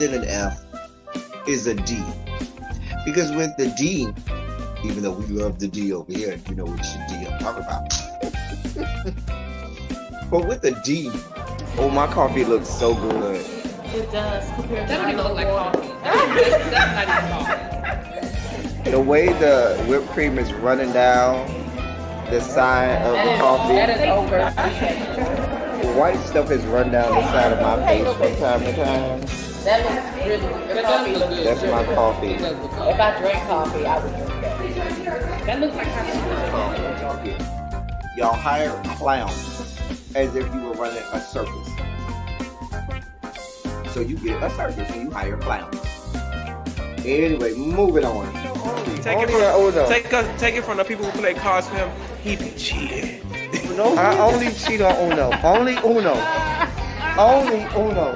than an F is a D. Because with the D, even though we love the D over here, you know which D I'm talking about. But with the D, oh, my coffee looks so good. It does compared to That don't even look like water. coffee. That's not even coffee. The way the whipped cream is running down the side of the coffee, That is over. the white stuff is run down the side of my face from time to time. That looks really good. The That coffee does look looks good. That's my coffee. It does look If good. I drank coffee, I would drink that. That looks like coffee. Y'all hire clowns as if you were running a circus. So you get a circus and you hire clowns. Anyway, moving on. Take it from the people who play cards for him. He be cheating. No, I only cheat on Uno. Only Uno. Only Uno.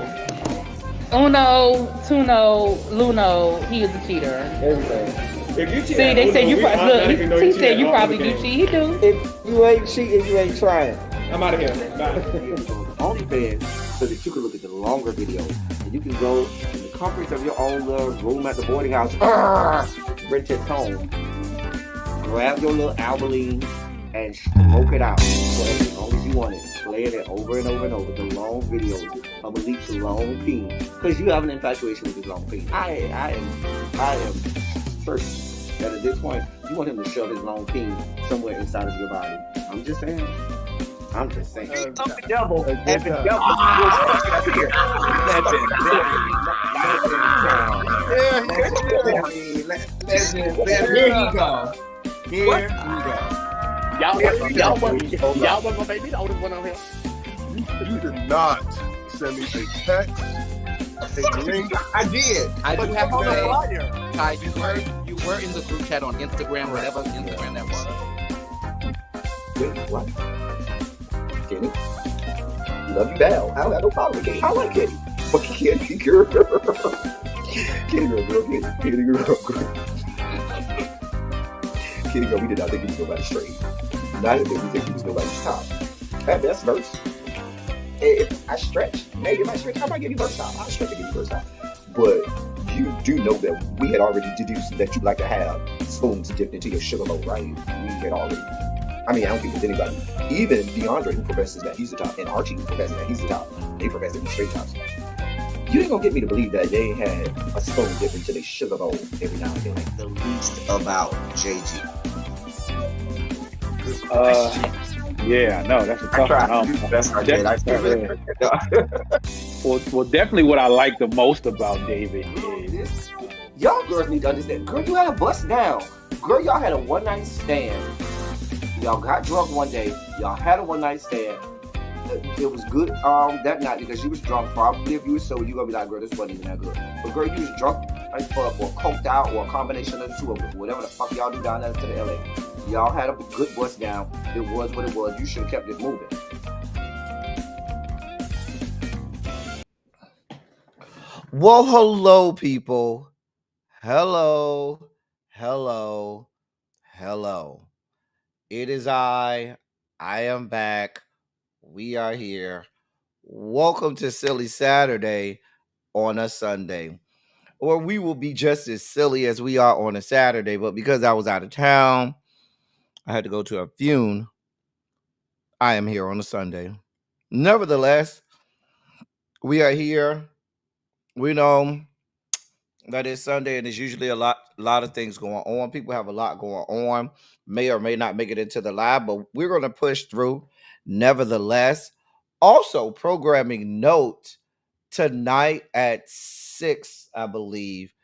Uno, Tuno, Luno, he is a cheater. Everything. If you cheat, See, they said you probably look. He said you probably do cheat. cheat. He do. If you ain't cheating, you ain't trying. I'm out of here. Bye. OnlyFans so that you can look at the longer videos. And you can go in the comforts of your own little room at the boarding house, rent it home, grab your little Albaline and smoke it out for as long as you want it. Playing it over and over and over. The long videos of Malik's long peen. Because you have an infatuation with his long peen. I am certain that at this point you want him to shove his long peen somewhere inside of your body. I'm just saying. I'm just saying. The devil, and the devil was fucking up here. Here he goes. Here he goes. Y'all wasn't gonna make me the oldest one on here. You did not send me a text, a link. I did. I do have to On the say, flyer. Ty, you were in the group chat on Instagram, whatever Instagram that was. Wait, what? Kenny? Love you down. I don't have no problem with Kenny. I like Kenny. But Kenny girl. Kenny girl. Kenny girl. Kenny girl, we did not think he was nobody's straight. Neither did we think he was nobody's top. At best, verse. If I stretch, maybe if I stretch, I might give you verse top. I'll stretch to give you verse top. But you do know that we had already deduced that you like to have spoons dipped into your sugar bowl, right? We had already. I mean, I don't think there's anybody, even DeAndre, who professes that he's the top, and Archie, who professes that he's the top, they profess to be straight tops. You ain't gonna get me to believe that they had a spoon dipped into their sugar bowl every now and then. Like the least about JG. Yeah, no, that's a tough one. That's our dad. Well, definitely what I like the most about David is Y'all girls need to understand. Girl, you had a bust down. Girl, y'all had a one night stand. Y'all got drunk one day. Y'all had a one night stand. It was good that night because you was drunk. Probably if you was sober, you gonna be like, girl, this wasn't even that good. But girl, you was drunk or coked out or a combination of the two of them. Whatever the fuck y'all do down there to the LA. Y'all had a good bust down. It was what it was. You should have kept it moving. Well, hello, people. Hello. It is I am back. We are here. Welcome to Silly Saturday on a Sunday. Or we will be just as silly as we are on a Saturday, but because I was out of town, I had to go to a funeral. I am here on a Sunday. Nevertheless, we are here. We know that it's Sunday and there's usually a lot of things going on. People have a lot going on, may or may not make it into the live, but we're going to push through nevertheless. Also, programming note, tonight at 6, I believe,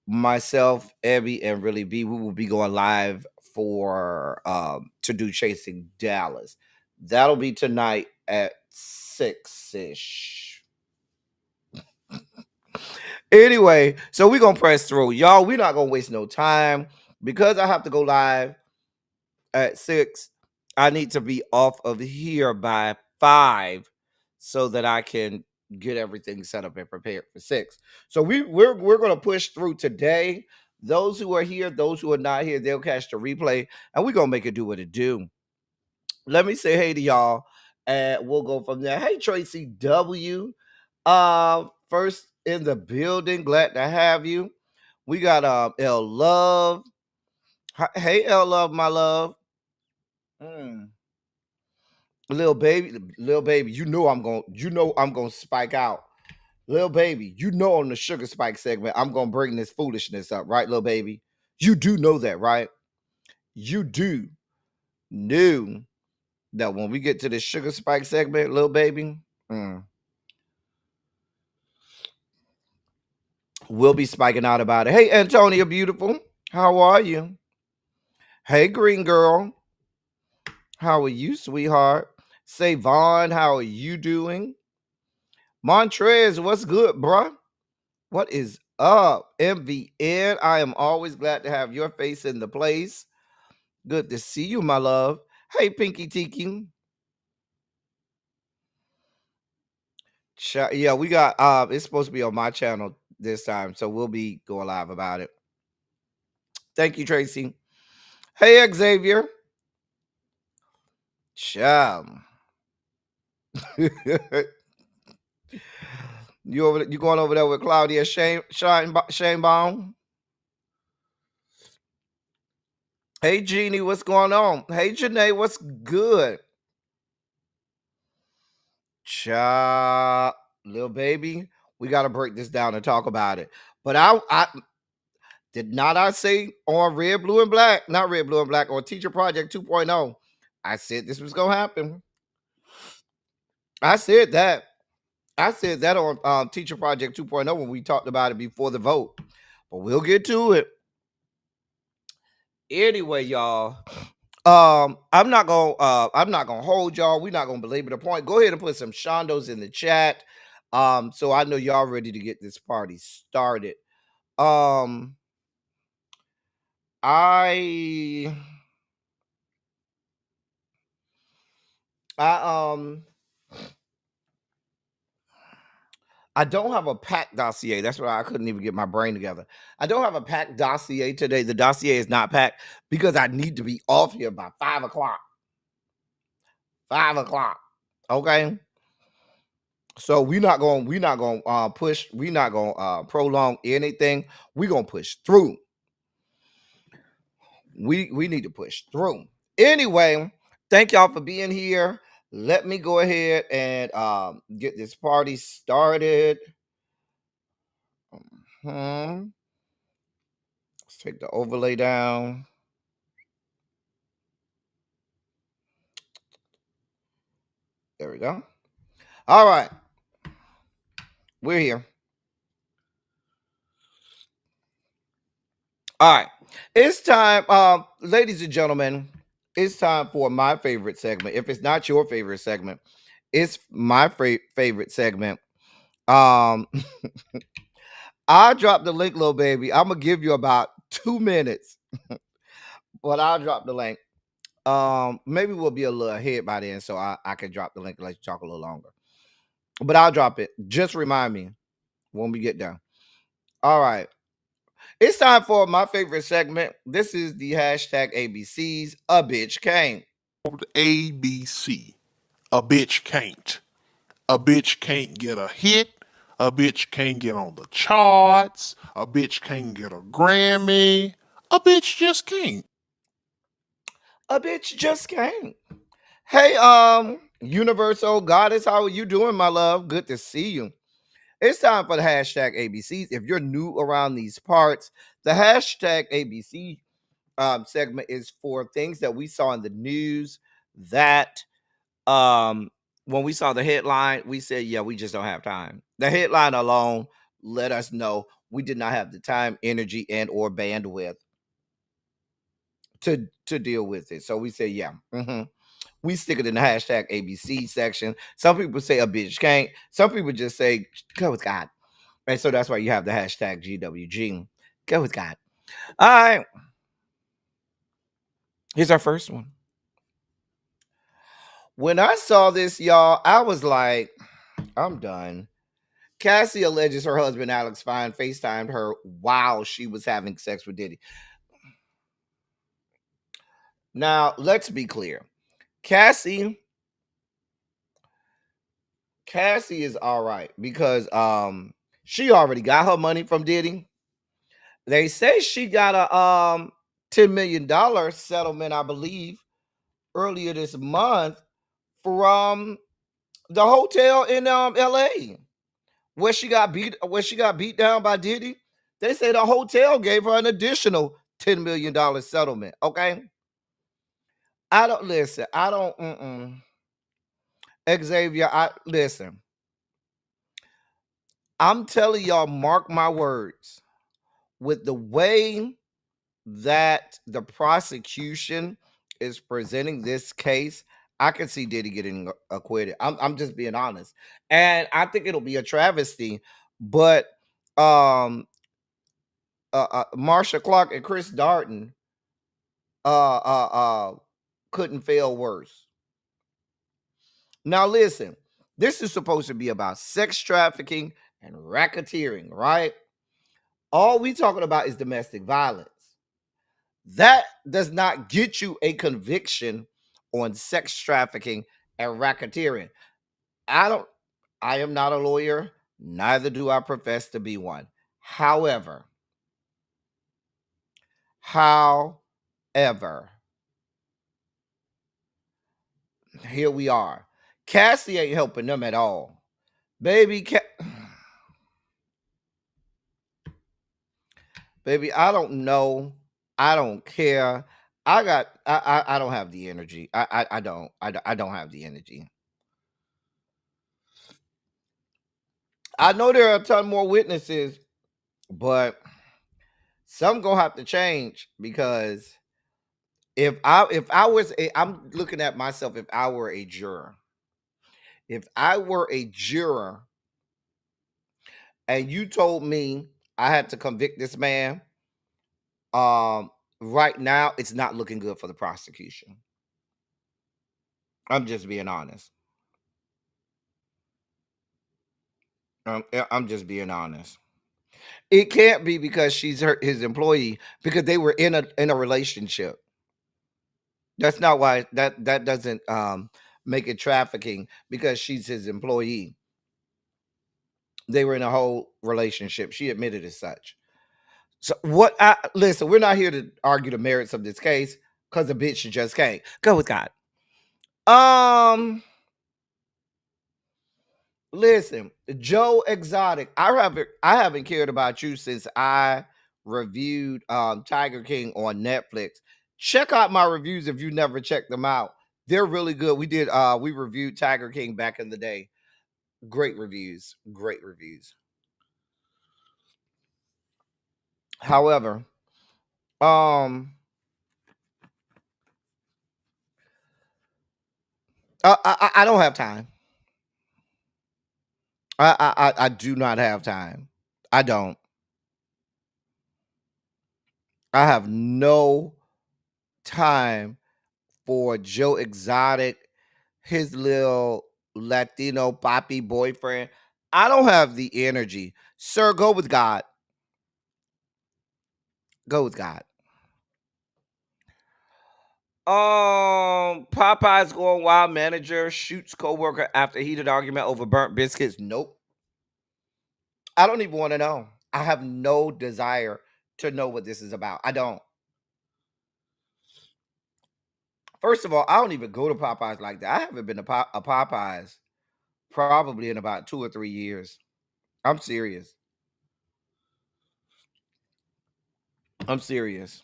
myself, Abby, and Really B, we will be going live for to do Chasing Dallas. That'll be tonight at 6-ish. Anyway, so we're gonna press through. Y'all, we're not gonna waste no time because I have to go live at 6. I need to be off of here by 5 so that I can get everything set up and prepared for 6. So we're gonna push through today. Those who are here, those who are not here, they'll catch the replay, and we're gonna make it do what it do. Let me say hey to y'all, and we'll go from there. Hey, Tracy W. First in the building. Glad to have you. We got L Love. Hey L Love, my love. Mm. Little baby, you know I'm gonna spike out. Little baby, you know on the sugar spike segment, I'm gonna bring this foolishness up, right, little baby? You do know that, right? You do know that when we get to the sugar spike segment, little baby, mm, we'll be spiking out about it. Hey, Antonia, beautiful. How are you? Hey, green girl. How are you, sweetheart? Say, Vaughn, how are you doing? Montrez, what's good, bruh? What is up, MVN? I am always glad to have your face in the place. Good to see you, my love. Hey, Pinky Tiki. Yeah, we got it's supposed to be on my channel this time, so we'll be going live about it. Thank you, Tracy. Hey, Xavier. Chum. You going over there with Claudia Shanebaum? Hey, Jeannie, what's going on? Hey, Janae, what's good? Cha, little baby, we got to break this down and talk about it. But I did not I say on Red, Blue, and Black, not Red, Blue, and Black, on Teacher Project 2.0, I said this was going to happen. I said that. I said that on Teacher Project 2.0 when we talked about it before the vote. But we'll get to it. Anyway, y'all. I'm not gonna hold y'all. We're not gonna belabor the point. Go ahead and put some shondos in the chat. So I know y'all ready to get this party started. Um, I I I don't have a packed dossier. That's why I couldn't even get my brain together. I don't have a packed dossier today. The dossier is not packed because I need to be off here by 5 o'clock. 5 o'clock. Okay. So we're not gonna push, we're not gonna prolong anything. We're gonna push through. We need to push through. Anyway, thank y'all for being here. Let me go ahead and get this party started. Let's take the overlay down. There we go. All right. We're here. All right. It's time, ladies and gentlemen, it's time for my favorite segment. If it's not your favorite segment, it's my favorite segment. Um, I'll drop the link, little baby. I'm gonna give you about 2 minutes, but I'll drop the link. Maybe we'll be a little ahead by then, so I can drop the link and let you talk a little longer. But I'll drop it. Just remind me when we get done. All right. It's time for my favorite segment. This is the hashtag ABCs. A bitch came. ABC. A bitch can't. A bitch can't get a hit. A bitch can't get on the charts. A bitch can't get a Grammy. A bitch just can't. A bitch just came. Hey, Universal Goddess, how are you doing, my love? Good to see you. It's time for the hashtag ABCs. If you're new around these parts, the hashtag ABC segment is for things that we saw in the news that when we saw the headline, we said, yeah, we just don't have time. The headline alone let us know we did not have the time, energy, and or bandwidth to deal with it. So we say, yeah, we stick it in the hashtag ABC section. Some people say a bitch can't. Some people just say go with God. And so that's why you have the hashtag GWG. Go with God. All right. Here's our first one. When I saw this, y'all, I was like, I'm done. Cassie alleges her husband Alex Fine FaceTimed her while she was having sex with Diddy. Now, let's be clear. Cassie is all right because She already got her money from Diddy. They say she got a $10 million settlement, I believe, earlier this month from the hotel in LA where she got beat down by Diddy. They say the hotel gave her an additional $10 million settlement. Okay. I don't listen. I don't Xavier, I listen. I'm telling y'all, mark my words, with the way that the prosecution is presenting this case, I can see Diddy getting acquitted. I'm just being honest. And I think it'll be a travesty, but um Marsha Clark and Chris Darden uh uh uh couldn't fail worse. Now listen, this is supposed to be about sex trafficking and racketeering, right? All we talking about is domestic violence. That does not get you a conviction on sex trafficking and racketeering. I don't I am not a lawyer, neither do I profess to be one. However, however, here we are. Cassie ain't helping them at all. Baby, baby, I don't know. I don't care. I don't have the energy. I don't have the energy. I know there are a ton more witnesses, but some gonna have to change because if I was I'm looking at myself if I were a juror. If I were a juror and you told me I had to convict this man, um, right now it's not looking good for the prosecution. I'm just being honest. I'm just being honest. It can't be because she's his employee because they were in a relationship. That's not why that doesn't make it trafficking because she's his employee. They were in a whole relationship. She admitted as such. So what I listen, we're not here to argue the merits of this case because the bitch just can't. Go with God. Um Listen, Joe Exotic. I haven't cared about you since I reviewed Tiger King on Netflix. Check out my reviews if you never checked them out. They're really good. We reviewed Tiger King back in the day. Great reviews. Great reviews. However, um I don't have time. I do not have time. I don't. I have no time for Joe Exotic, his little Latino poppy boyfriend. I don't have the energy. Sir, go with God. Go with God. Popeye's going wild. Manager shoots coworker after heated argument over burnt biscuits. Nope. I don't even want to know. I have no desire to know what this is about. I don't. First of all, I don't even go to Popeyes like that. I haven't been to a Popeyes probably in about 2 or 3 years. I'm serious. I'm serious.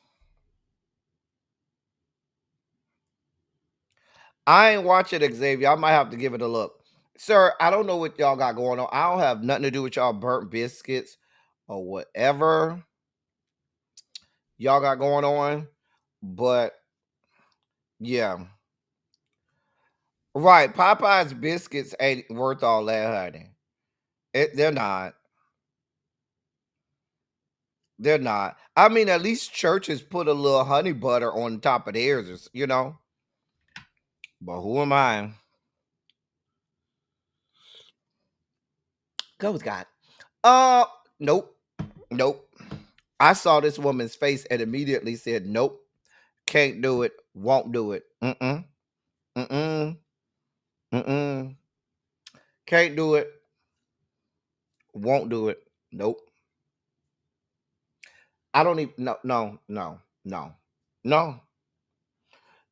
I ain't watching Xavier. I might have to give it a look. Sir, I don't know what y'all got going on. I don't have nothing to do with y'all burnt biscuits or whatever y'all got going on. But yeah. Right. Popeye's biscuits ain't worth all that, honey. They're not. They're not. I mean, at least churches put a little honey butter on top of theirs, you know. But who am I? Go with God. Uh, nope. Nope. I saw this woman's face and immediately said, nope, can't do it, won't do it. Mm-mm. Mm-mm. Mm-mm. Can't do it, won't do it. Nope. I don't even no. No.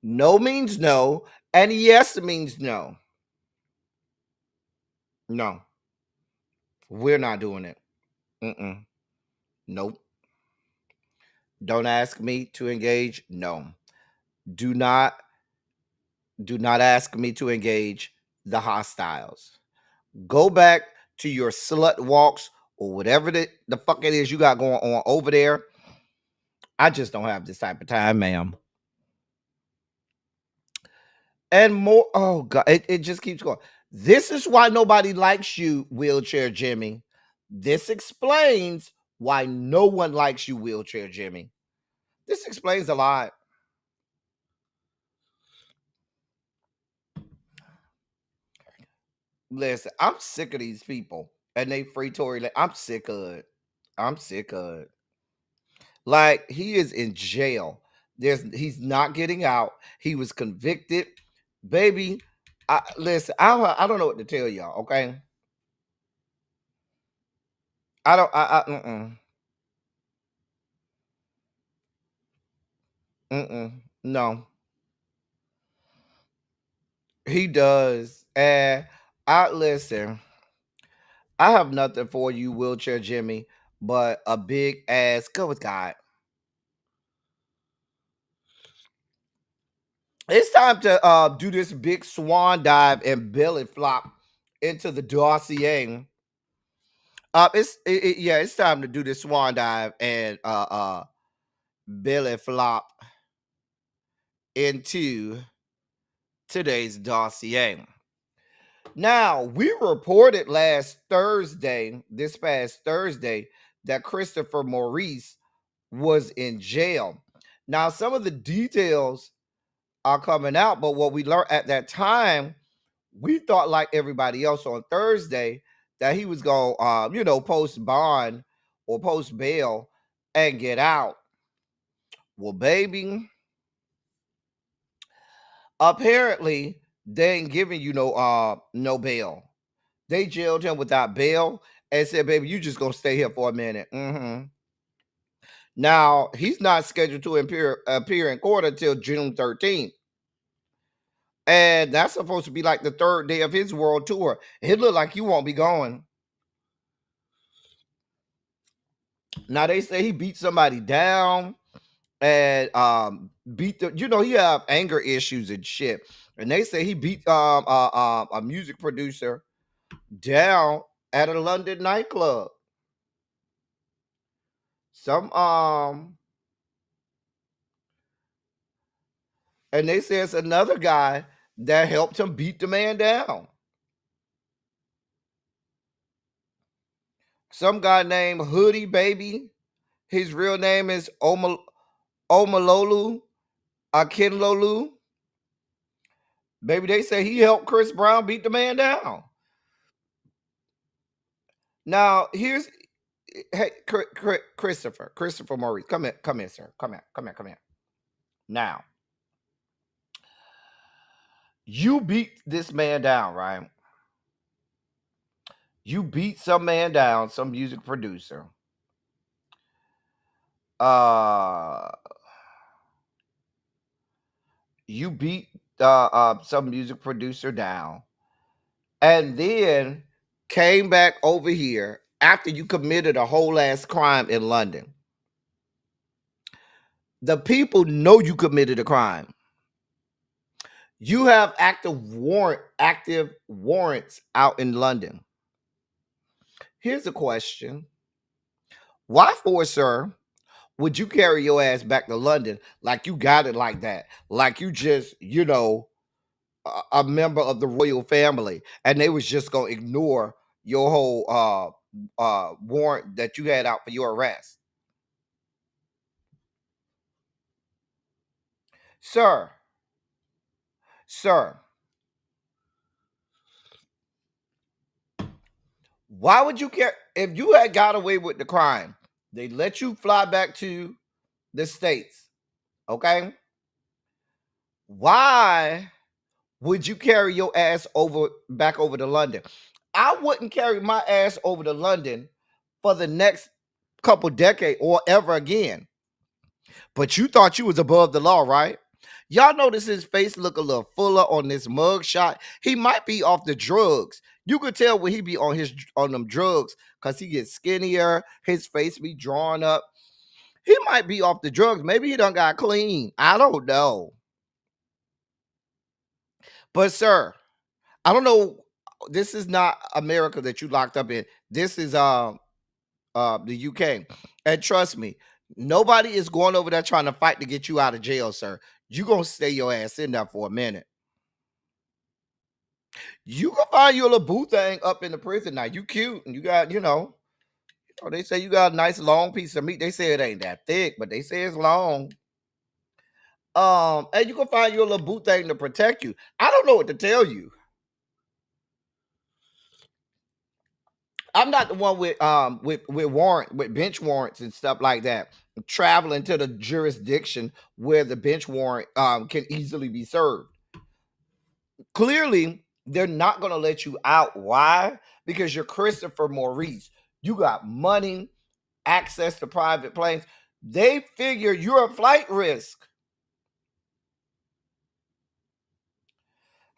No means no, and yes means no. No. We're not doing it. Mm-mm. Nope. Don't ask me to engage. No. Do not do not ask me to engage the hostiles. Go back to your slut walks or whatever the fuck it is you got going on over there. I just don't have this type of time, ma'am. And more, oh God, it just keeps going. This is why nobody likes you, wheelchair Jimmy. This explains why no one likes you, wheelchair Jimmy. This explains a lot. Listen, I'm sick of these people and they free Tory. I'm sick of it. I'm sick of it. Like he is in jail. He's not getting out. He was convicted, baby. Listen. I don't know what to tell y'all. Okay, I don't. No, he does. And I listen. I have nothing for you, wheelchair Jimmy, but a big ass. Go with God. It's time to do this big swan dive and belly flop into the dossier. Yeah, it's time to do this swan dive and belly flop into today's dossier. Now, we reported this past Thursday, that Christopher Maurice was in jail. Now, some of the details are coming out, but what we learned at that time, we thought like everybody else on Thursday that he was going to, post bond or post bail and get out. Well, baby, apparently they ain't giving you no bail. They jailed him without bail and said, "Baby, you just gonna stay here for a minute." Now he's not scheduled to appear in court until June 13th. And that's supposed to be like the third day of his world tour. It looked like he won't be going. Now they say he beat somebody down and beat the, he have anger issues and shit. And they say he beat a music producer down at a London nightclub. Some and they say it's another guy that helped him beat the man down. Some guy named Hoodie Baby. His real name is Omalolu Akinlolu. Baby, they say he helped Chris Brown beat the man down. Now, hey, Christopher Maurice, come here, sir. Come here. Now, you beat this man down, right? You beat some man down, some music producer. You beat some music producer down, and then came back over here after you committed a whole ass crime in London. The people know you committed a crime. You have active warrants out in London. Here's a question. Why for, sir, would you carry your ass back to London like you got it like that? Like you just, a member of the royal family, and they was just gonna ignore your whole warrant that you had out for your arrest. Sir, sir, why would you care if you had got away with the crime? They let you fly back to the States. Okay. Why would you carry your ass back over to London? I wouldn't carry my ass over to London for the next couple decade or ever again. But you thought you was above the law, right? Y'all notice his face look a little fuller on this mug shot. He might be off the drugs. You could tell when he be on them drugs because he gets skinnier. His face be drawn up. He might be off the drugs. Maybe he done got clean. I don't know. But sir, I don't know. This is not America that you locked up in. This is the UK. And trust me, nobody is going over there trying to fight to get you out of jail, sir. You gonna stay your ass in there for a minute. You can find you a little boo thing up in the prison now. You cute and you got, they say you got a nice long piece of meat. They say it ain't that thick, but they say it's long. And you can find you a little boo thing to protect you. I don't know what to tell you. I'm not the one with warrant with bench warrants and stuff like that. Traveling to the jurisdiction where the bench warrant can easily be served. Clearly, they're not going to let you out. Why? Because you're Christopher Maurice. You got money, access to private planes. They figure you're a flight risk.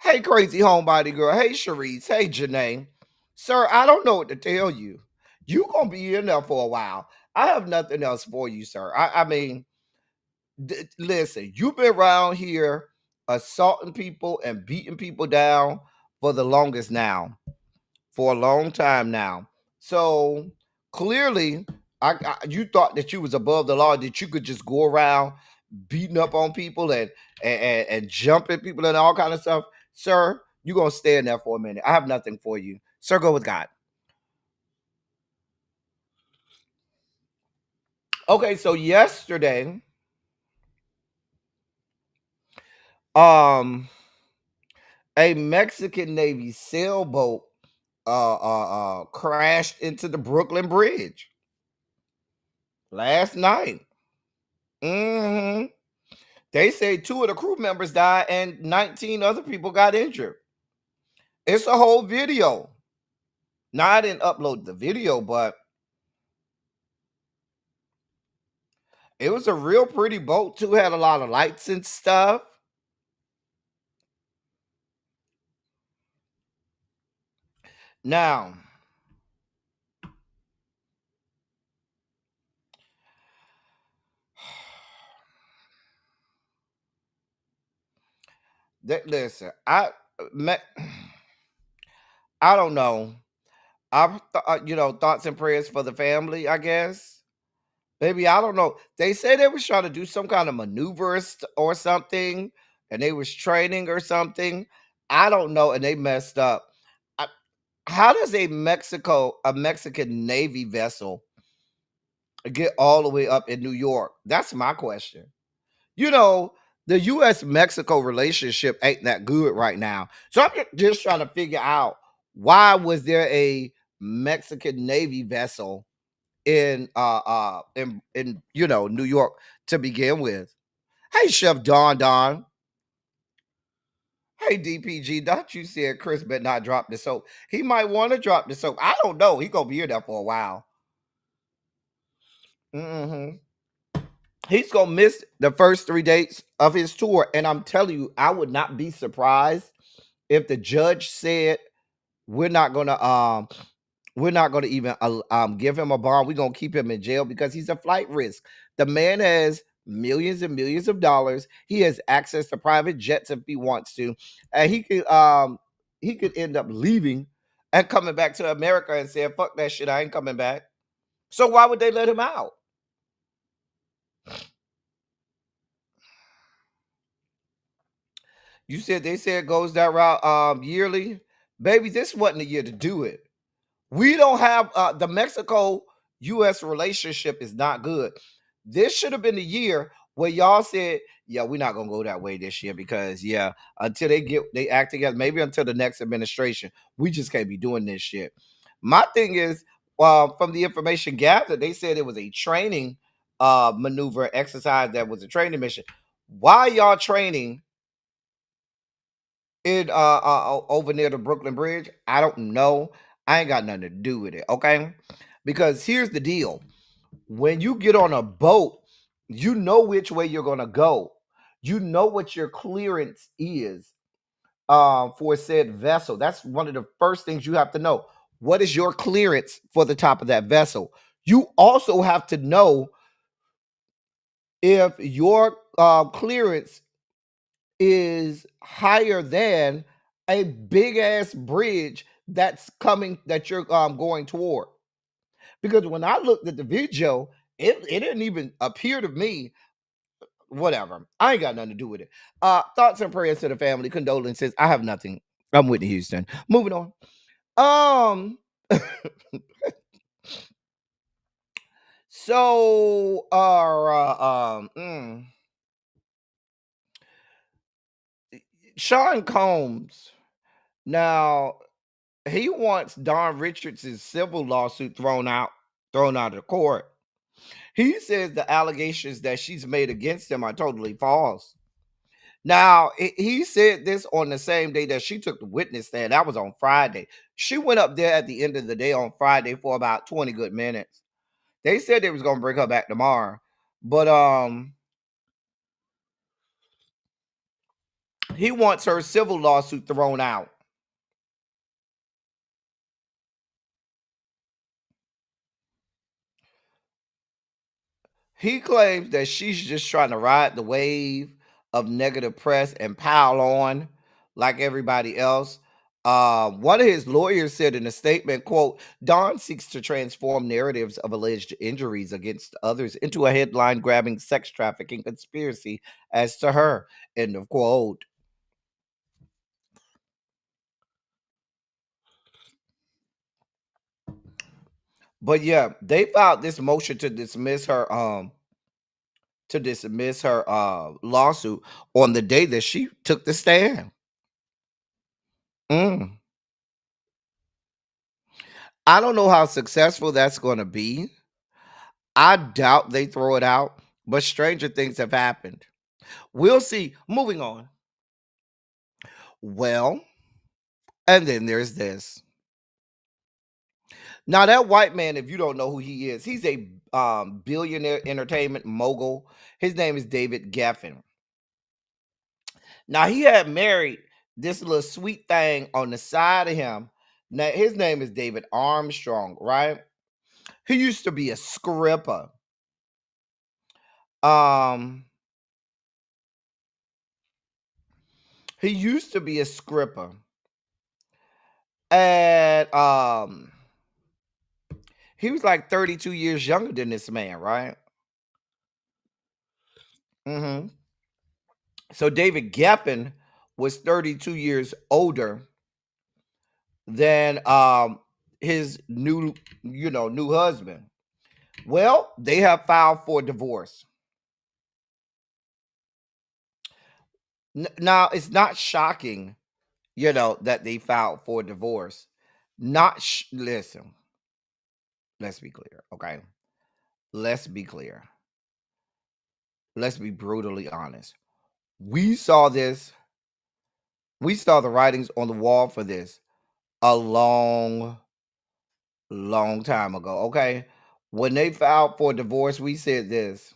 Hey, crazy homebody girl. Hey, Sharice. Hey, Janae. Sir, I don't know what to tell you. You gonna be in there for a while. I have nothing else for you, sir. I mean, listen, you've been around here assaulting people and beating people down for the longest now, for a long time now. So clearly, you thought that you was above the law, that you could just go around beating up on people and jumping people and all kind of stuff. Sir, you're gonna stay in there for a minute. I have nothing for you. Sir, go with God. Okay, so yesterday, um, a Mexican Navy sailboat crashed into the Brooklyn Bridge last night. hmm They say two of the crew members died and 19 other people got injured. It's a whole video. Now I didn't upload the video, but it was a real pretty boat too. Had a lot of lights and stuff. Now, listen, me- I don't know. Thoughts and prayers for the family. I guess maybe I don't know. They say they was trying to do some kind of maneuvers or something, and they was training or something. I don't know, and they messed up. I, how does a Mexican Navy vessel get all the way up in New York? That's my question. You know, the U.S. Mexico relationship ain't that good right now. So I'm just trying to figure out why was there a Mexican Navy vessel in New York to begin with. Hey, Chef Don Don. Hey, DPG, don't you said Chris better not drop the soap. He might want to drop the soap. I don't know. He gonna be here there for a while. hmm He's gonna miss the first 3 dates of his tour, and I'm telling you, I would not be surprised if the judge said we're not gonna even give him a bond. We're gonna keep him in jail because he's a flight risk. The man has millions and millions of dollars. He has access to private jets if he wants to, and he could end up leaving and coming back to America and saying, "Fuck that shit, I ain't coming back." So why would they let him out? You said they said it goes that route yearly, baby. This wasn't the year to do it. We don't have the Mexico US relationship is not good. This should have been the year where y'all said, yeah, we're not gonna go that way this year because yeah, until they act together, maybe until the next administration, we just can't be doing this shit. My thing is, from the information gathered, they said it was a training maneuver exercise that was a training mission. Why y'all training in over near the Brooklyn Bridge? I don't know. I ain't got nothing to do with it. Okay. Because here's the deal: when you get on a boat, you know which way you're going to go. You know what your clearance is for said vessel. That's one of the first things you have to know. What is your clearance for the top of that vessel? You also have to know if your clearance is higher than a big ass bridge that's coming that you're going toward. Because when I looked at the video, it didn't even appear to me. Whatever. I ain't got nothing to do with it. Thoughts and prayers to the family. Condolences. I have nothing. I'm Whitney Houston. Moving on. Um. So, Sean Combs. Now he wants Don Richards' civil lawsuit thrown out of court. He says the allegations that she's made against him are totally false. Now, he said this on the same day that she took the witness stand. That was on Friday. She went up there at the end of the day on Friday for about 20 good minutes. They said they was going to bring her back tomorrow. But he wants her civil lawsuit thrown out. He claims that she's just trying to ride the wave of negative press and pile on like everybody else. One of his lawyers said in a statement, quote, Don seeks to transform narratives of alleged injuries against others into a headline grabbing sex trafficking conspiracy as to her, end of quote. But yeah, they filed this motion to dismiss her lawsuit on the day that she took the stand. Mm. I don't know how successful that's going to be. I doubt they throw it out, but stranger things have happened. We'll see. Moving on. Well, and then there's this. Now, that white man, if you don't know who he is, he's a billionaire entertainment mogul. His name is David Geffen. Now, he had married this little sweet thing on the side of him. Now, his name is David Armstrong, right? He used to be a scripper. Um, he used to be a scripper. And he was like 32 years younger than this man, right? Hmm. So David Geffen was 32 years older than his new husband. Well, they have filed for divorce. Now, it's not shocking, that they filed for divorce. Listen, let's be clear, okay? Let's be clear. Let's be brutally honest. We saw this, we saw the writings on the wall for this a long, long time ago, okay? When they filed for divorce, we said this.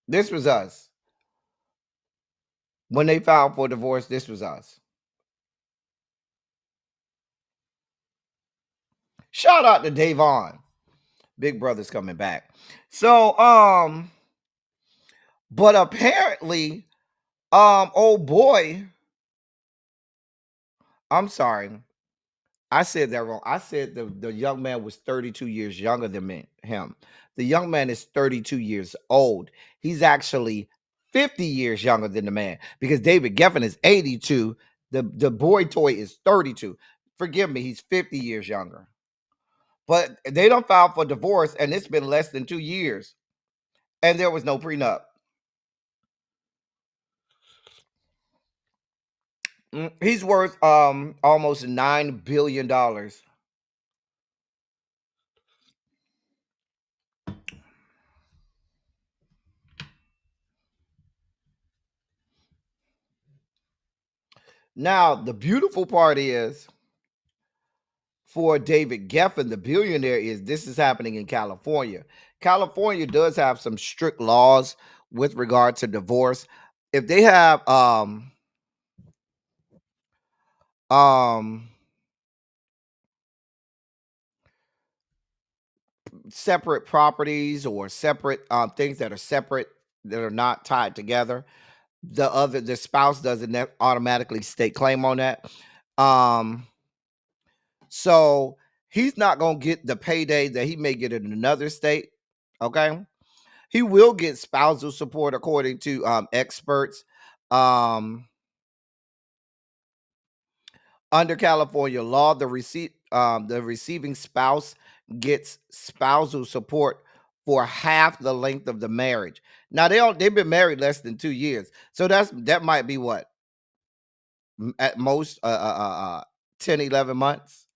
This was us. When they filed for divorce, this was us. Shout out to Davon. Big brother's coming back. So, but apparently, oh boy, I'm sorry. I said that wrong. I said the young man was 32 years younger than him. The young man is 32 years old. He's actually 50 years younger than the man because David Geffen is 82. The boy toy is 32. Forgive me, he's 50 years younger. But they don't file for divorce, and it's been less than 2 years, and there was no prenup. He's worth almost $9 billion. Now, the beautiful part is for David Geffen, the billionaire, is this is happening in California. California does have some strict laws with regard to divorce. If they have um separate properties or separate things that are separate that are not tied together, the spouse doesn't automatically state claim on that. Um so he's not going to get the payday that he may get in another state. Okay, he will get spousal support according to experts. um Under California law, the receiving spouse gets spousal support for half the length of the marriage. Now they've been married less than 2 years, so that might be what, at most 10, 11 months.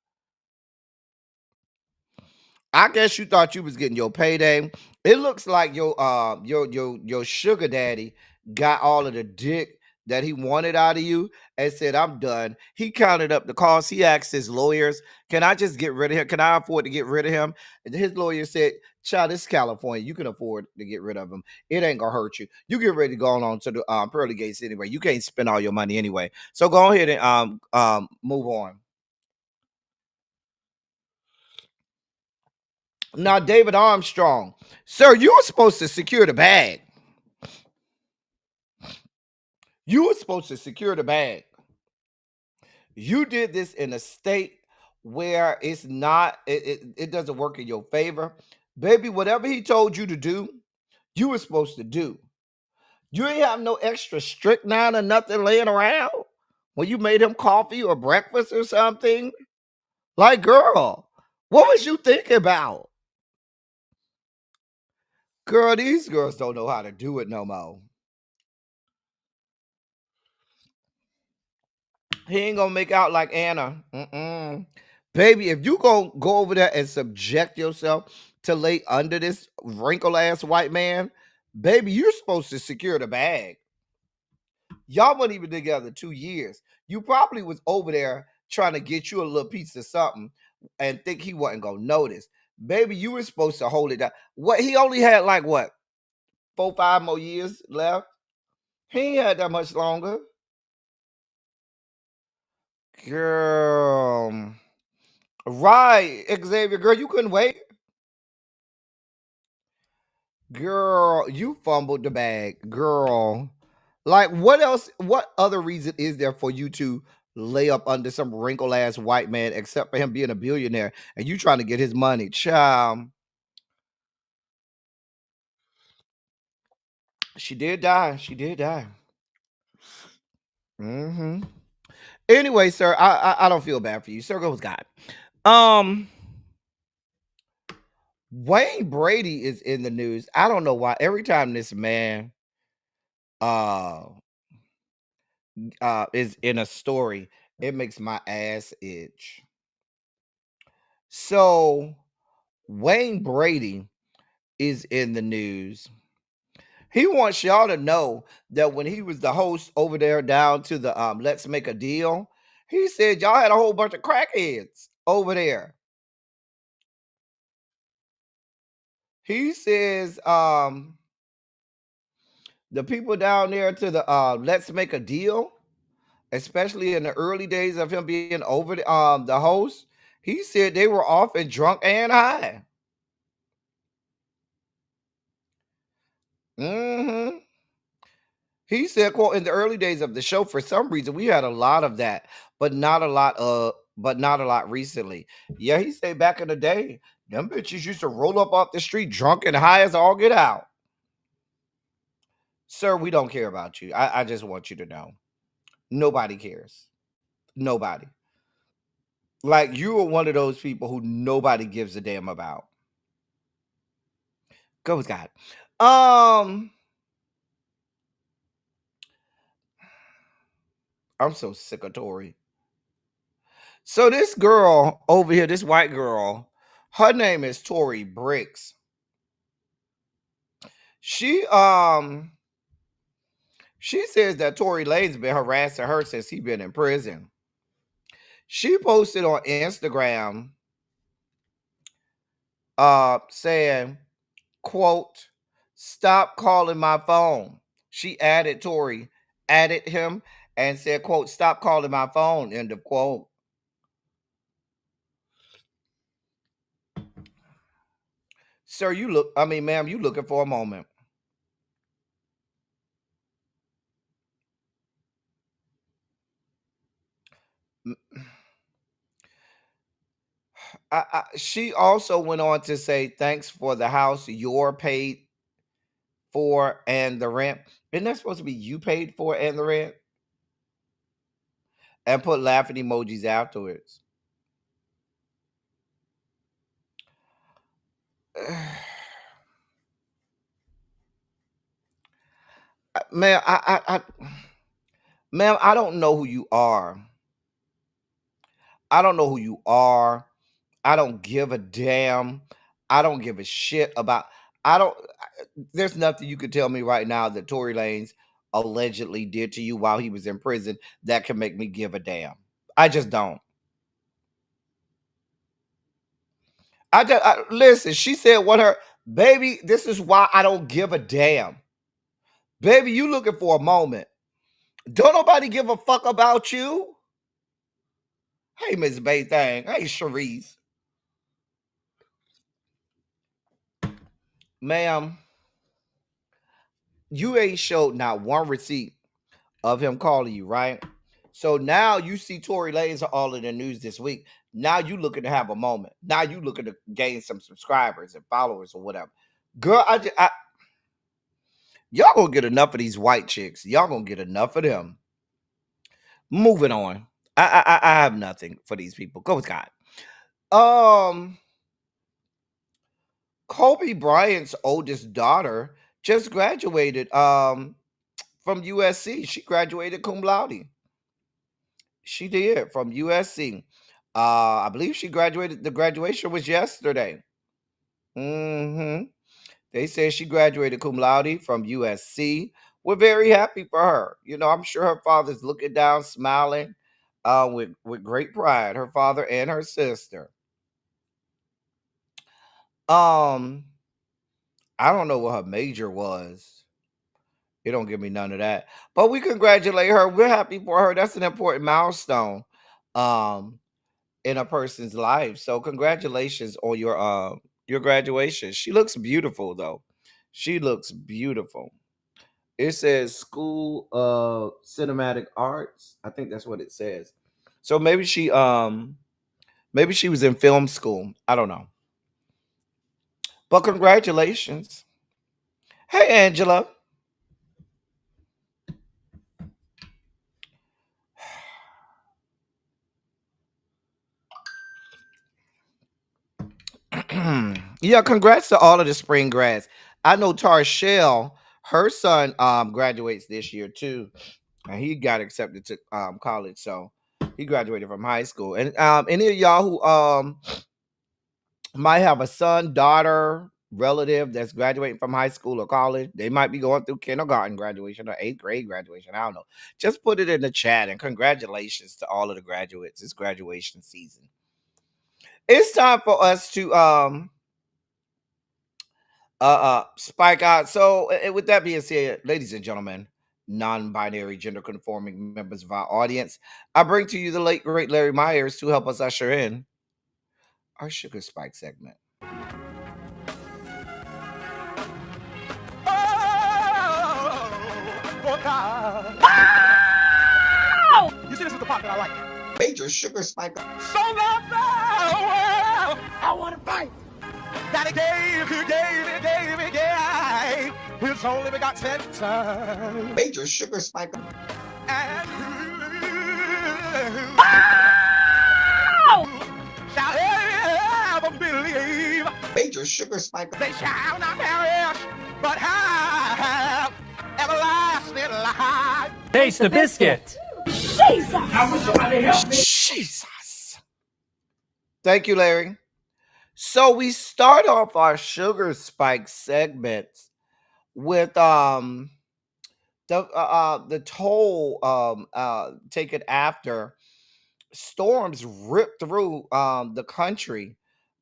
I guess you thought you was getting your payday. It looks like your sugar daddy got all of the dick that he wanted out of you and said, "I'm done." He counted up the cost. He asked his lawyers, "Can I just get rid of him? Can I afford to get rid of him?" And his lawyer said, "Child, this is California. You can afford to get rid of him. It ain't gonna hurt you. You get ready to go on to the pearly gates anyway. You can't spend all your money anyway. So go ahead and move on." Now, David Armstrong, sir, you were supposed to secure the bag. You were supposed to secure the bag. You did this in a state where it's not, it doesn't work in your favor. Baby, whatever he told you to do, you were supposed to do. You ain't have no extra strychnine or nothing laying around when you made him coffee or breakfast or something. Like, girl, what was you thinking about? Girl, these girls don't know how to do it no more. He ain't gonna make out like Anna. Mm-mm. Baby, if you gonna go over there and subject yourself to lay under this wrinkle ass white man, baby, you're supposed to secure the bag. Y'all weren't even together 2 years. You probably was over there trying to get you a little piece of something and think he wasn't gonna notice. Baby, you were supposed to hold it down. What, he only had like what, 4, 5 more years left? He ain't had that much longer. Girl. Right, Xavier, girl, you couldn't wait. Girl, you fumbled the bag, girl. Like, what else? What other reason is there for you to lay up under some wrinkle ass white man except for him being a billionaire and you trying to get his money? Child, she did die. She did die. Hmm. Anyway, sir, I don't feel bad for you. Sir goes God. Um, Wayne Brady is in the news. I don't know why. Every time this man uh is in a story, it makes my ass itch. So Wayne Brady is in the news. He wants y'all to know that when he was the host over there down to the Let's Make a Deal, he said y'all had a whole bunch of crackheads over there. He says the people down there to the Let's Make a Deal, especially in the early days of him being over the host, he said they were often drunk and high. Hmm. He said, "quote In the early days of the show, for some reason, we had a lot of that, but not a lot recently." Yeah, he said back in the day, them bitches used to roll up off the street drunk and high as all get out. Sir, we don't care about you. I just want you to know, nobody cares. Nobody. Like, you are one of those people who nobody gives a damn about. Go with God. Um, I'm so sick of Tori. So this girl over here, this white girl, her name is Tori Bricks. She she says that Tory Lane's been harassing her since he been in prison. She posted on Instagram saying, quote, stop calling my phone. She added Tory, added him, and said, quote, stop calling my phone, end of quote. Sir, ma'am, you looking for a moment. She also went on to say, thanks for the house you're paid for and the rent. Isn't that supposed to be you paid for and the rent? And put laughing emojis afterwards. Ma'am, ma'am, I don't know who you are. I don't know who you are. I don't give a damn. I don't give a shit about. I don't. There's nothing you could tell me right now that Tory Lanez allegedly did to you while he was in prison that can make me give a damn. I just don't. Listen. She said what her baby. This is why I don't give a damn, baby. You looking for a moment? Don't nobody give a fuck about you. Hey, Miss Baythang. Hey, Sharice. Ma'am, you ain't showed not one receipt of him calling you, right? So now you see Tory Lanez all in the news this week. Now you looking to have a moment. Now you looking to gain some subscribers and followers or whatever. Girl, y'all gonna get enough of these white chicks. Y'all gonna get enough of them. Moving on. I have nothing for these people. Go with God. Um, Kobe Bryant's oldest daughter just graduated from USC. She graduated cum laude. She did from USC. I believe she graduated. The graduation was yesterday. They said she graduated cum laude from USC. We're very happy for her. You know, I'm sure her father's looking down, smiling, with great pride. Her father and her sister. Um, I don't know what her major was. It don't give me none of that. But we congratulate her. We're happy for her. That's an important milestone um in a person's life. So congratulations on your graduation. She looks beautiful though. She looks beautiful. It says School of Cinematic Arts. I think that's what it says. So maybe she was in film school. I don't know. But congratulations. Hey Angela. Yeah, congrats to all of the spring grads. I know Tarshell, her son graduates this year too. And he got accepted to college. So he graduated from high school. And any of y'all who might have a son, daughter, relative that's graduating from high school or college, they might be going through kindergarten graduation or 8th grade graduation. I don't know. Just put it in the chat and congratulations to all of the graduates. It's graduation season. It's time for us to spike out. So with that being said, ladies and gentlemen, non-binary gender conforming members of our audience, I bring to you the late great Larry Myers to help us usher in our sugar spike segment. Oh, God. You see, this is the part that I like. Major sugar spike. So loved the world. I want to fight. That he gave his only begotten son. Major sugar spike. And shall ever believe. Major sugar spike. They shall not perish, but have everlasting life. Taste the biscuit. Jesus. Thank you, Larry. So we start off our sugar spike segments with the toll taken after storms ripped through the country,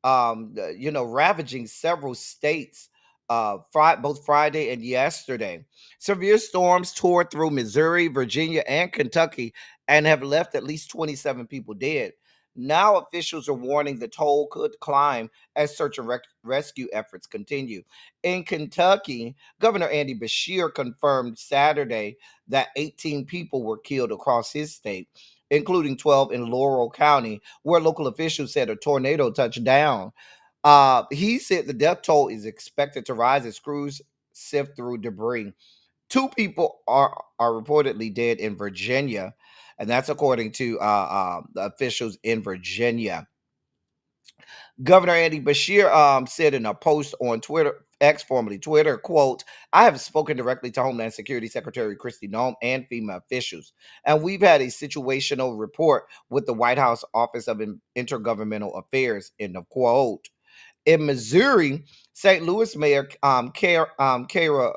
ravaging several states. Both Friday and yesterday, severe storms tore through Missouri, Virginia, and Kentucky, and have left at least 27 people dead. Now, officials are warning the toll could climb as search and rescue efforts continue. In Kentucky, Governor Andy Beshear confirmed Saturday that 18 people were killed across his state, including 12 in Laurel County, where local officials said a tornado touched down. He said the death toll is expected to rise as crews sift through debris. Two people are reportedly dead in Virginia, and that's according to the officials in Virginia. Governor Andy Bashir said in a post on Twitter, X formerly Twitter, quote, I have spoken directly to Homeland Security Secretary Kristi Noem and FEMA officials, and we've had a situational report with the White House Office of Intergovernmental Affairs, end of quote. In Missouri, St. Louis Mayor Kara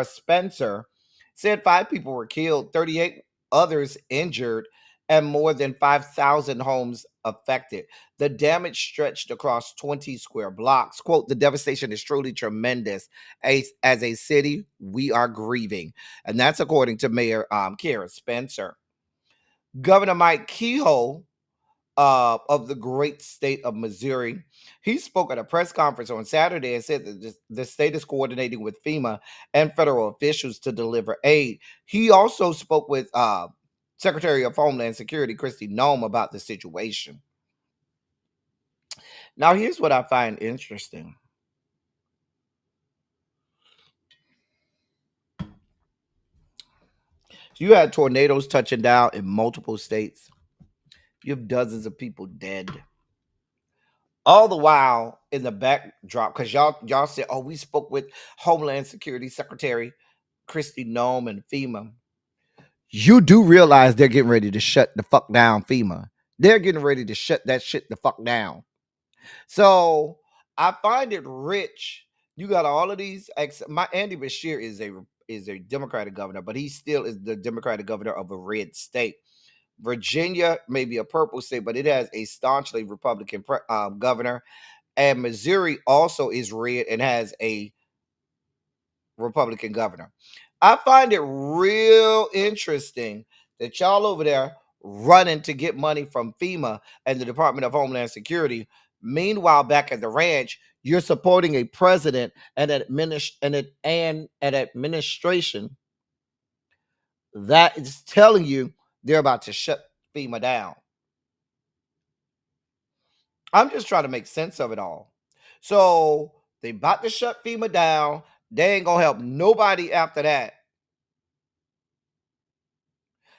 Spencer said 5 people were killed, 38 others injured, and more than 5,000 homes affected. The damage stretched across 20 square blocks. Quote, the devastation is truly tremendous. As a city, we are grieving. And that's according to Mayor Kara Spencer. Governor Mike Kehoe of the great state of Missouri. He spoke at a press conference on Saturday and said that the state is coordinating with FEMA and federal officials to deliver aid. He also spoke with Secretary of Homeland Security Kristi Noem about the situation. Now, here's what I find interesting. You had tornadoes touching down in multiple states. You have dozens of people dead. All the while in the backdrop, because y'all said, oh, we spoke with Homeland Security Secretary Kristi Noem and FEMA. You do realize they're getting ready to shut the fuck down FEMA. They're getting ready to shut that shit the fuck down. So I find it rich. You got all of these. My Andy Beshear is a Democratic governor, but he still is the Democratic governor of a red state. Virginia may be a purple state, but it has a staunchly Republican governor. And Missouri also is red and has a Republican governor. I find it real interesting that y'all over there running to get money from FEMA and the Department of Homeland Security. Meanwhile, back at the ranch, you're supporting a president and an administration that is telling you they're about to shut FEMA down. I'm just trying to make sense of it all. So they about to shut FEMA down. They ain't gonna help nobody after that.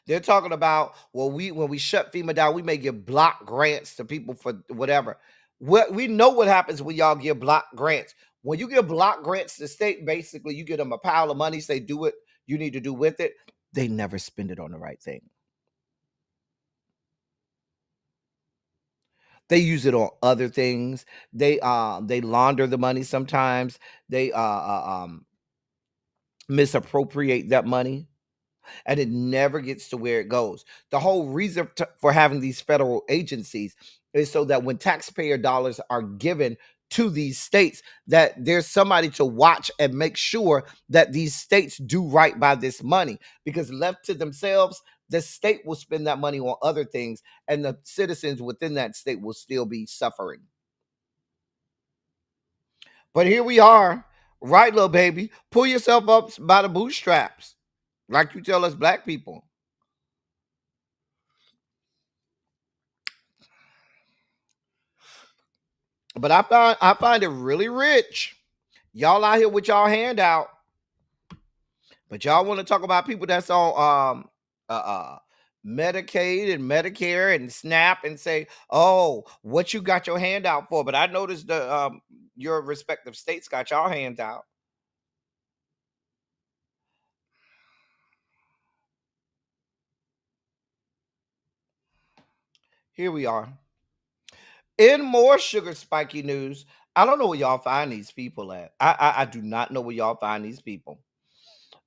They're talking about, well, when we shut FEMA down, we may give block grants to people for whatever. We know what happens when y'all give block grants. When you give block grants to the state, basically you give them a pile of money, say do what you need to do with it. They never spend it on the right thing. They use it on other things. They launder the money sometimes. They misappropriate that money, and it never gets to where it goes. The whole reason for having these federal agencies is so that when taxpayer dollars are given to these states, that there's somebody to watch and make sure that these states do right by this money, because left to themselves, the state will spend that money on other things and the citizens within that state will still be suffering. But here we are, right, little baby? Pull yourself up by the bootstraps, like you tell us black people. But I find it really rich. Y'all out here with y'all hand out, but y'all want to talk about people that's on Medicaid and Medicare and SNAP and say, oh, what you got your hand out for? But I noticed the your respective states got y'all hands out. Here we are. In more sugar spiky news, I don't know where y'all find these people at. I do not know where y'all find these people.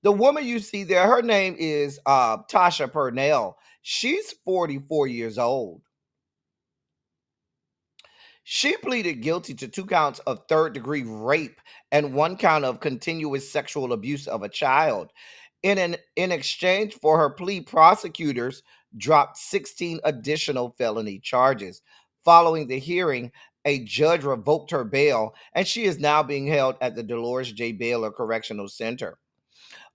The woman you see there, her name is Tasha Purnell. She's 44 years old. She pleaded guilty to 2 counts of third-degree rape and 1 count of continuous sexual abuse of a child. In exchange for her plea, prosecutors dropped 16 additional felony charges. Following the hearing, a judge revoked her bail, and she is now being held at the Dolores J. Baylor Correctional Center.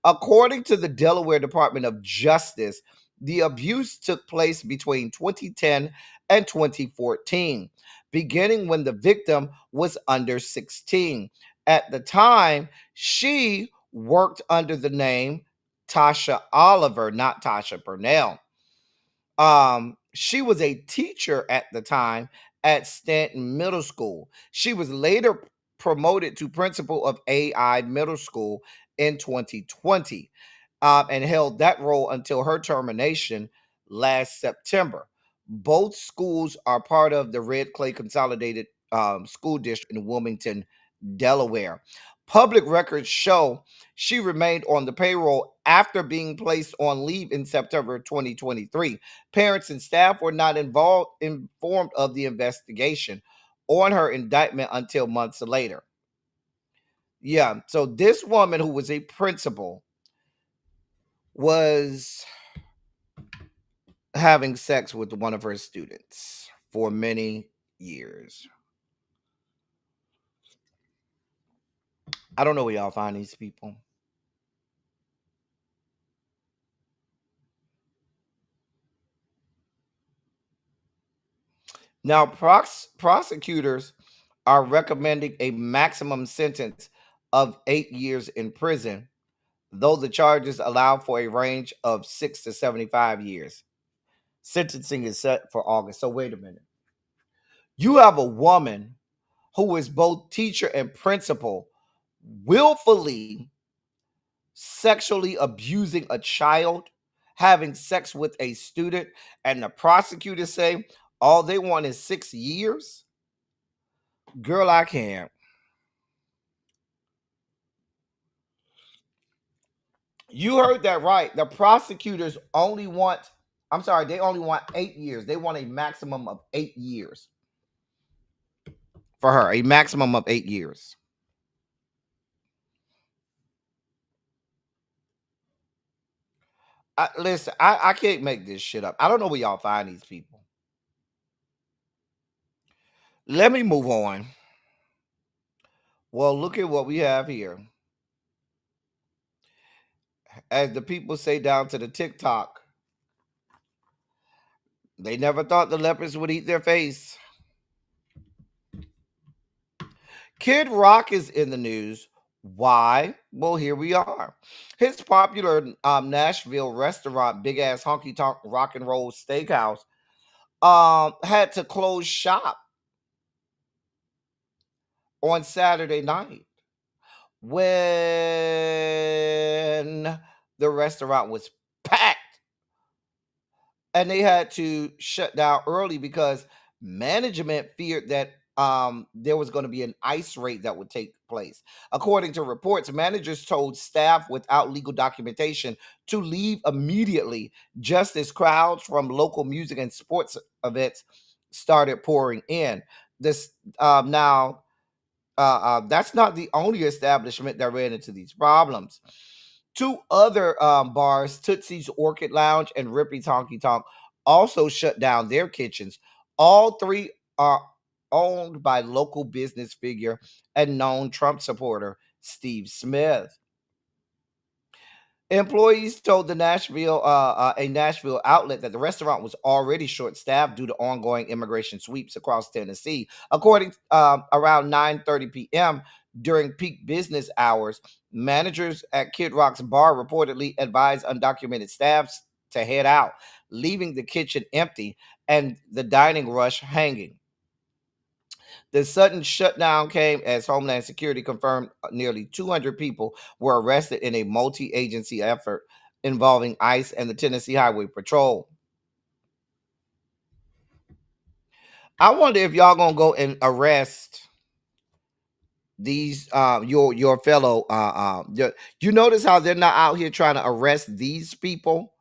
According to the Delaware Department of Justice, the abuse took place between 2010 and 2014, beginning when the victim was under 16. At the time, she worked under the name Tasha Oliver, not Tasha Purnell. She was a teacher at the time at Stanton Middle School. She was later promoted to principal of AI Middle School in 2020, and held that role until her termination last September. Both schools are part of the Red Clay Consolidated School District in Wilmington, Delaware. Public records show she remained on the payroll after being placed on leave in September 2023. Parents and staff were not informed of the investigation on her indictment until months later. Yeah, so this woman who was a principal was having sex with one of her students for many years. I don't know where y'all find these people. Now, prosecutors are recommending a maximum sentence of 8 years in prison, though the charges allow for a range of 6 to 75 years. Sentencing is set for August. So, wait a minute. You have a woman who is both teacher and principal willfully sexually abusing a child, having sex with a student, and the prosecutors say all they want is 6 years? Girl, I can't. You heard that right. The prosecutors only want, I'm sorry, they only want 8 years. They want a maximum of 8 years for her, a maximum of 8 years. Listen, I can't make this shit up. I don't know where y'all find these people. Let me move on. Well, look at what we have here. As the people say down to the TikTok, they never thought the leopards would eat their face. Kid Rock is in the news. Why? Well, here we are. His popular Nashville restaurant, Big Ass Honky Tonk Rock and Roll Steakhouse, had to close shop on Saturday night when the restaurant was packed, and they had to shut down early because management feared that there was going to be an ice raid that would take place. According to reports, managers told staff without legal documentation to leave immediately, just as crowds from local music and sports events started pouring in. This now That's not the only establishment that ran into these problems. Two other bars, Tootsie's Orchid Lounge and Rippy's Honky Tonk, also shut down their kitchens. All three are owned by local business figure and known Trump supporter Steve Smith. Employees told a Nashville outlet that the restaurant was already short-staffed due to ongoing immigration sweeps across Tennessee. According around 9:30 p.m. during peak business hours, managers at Kid Rock's bar reportedly advised undocumented staffs to head out, leaving the kitchen empty and the dining rush hanging. The sudden shutdown came as Homeland Security confirmed nearly 200 people were arrested in a multi agency effort involving ICE and the Tennessee Highway Patrol. I wonder if y'all gonna go and arrest these your fellow you notice how they're not out here trying to arrest these people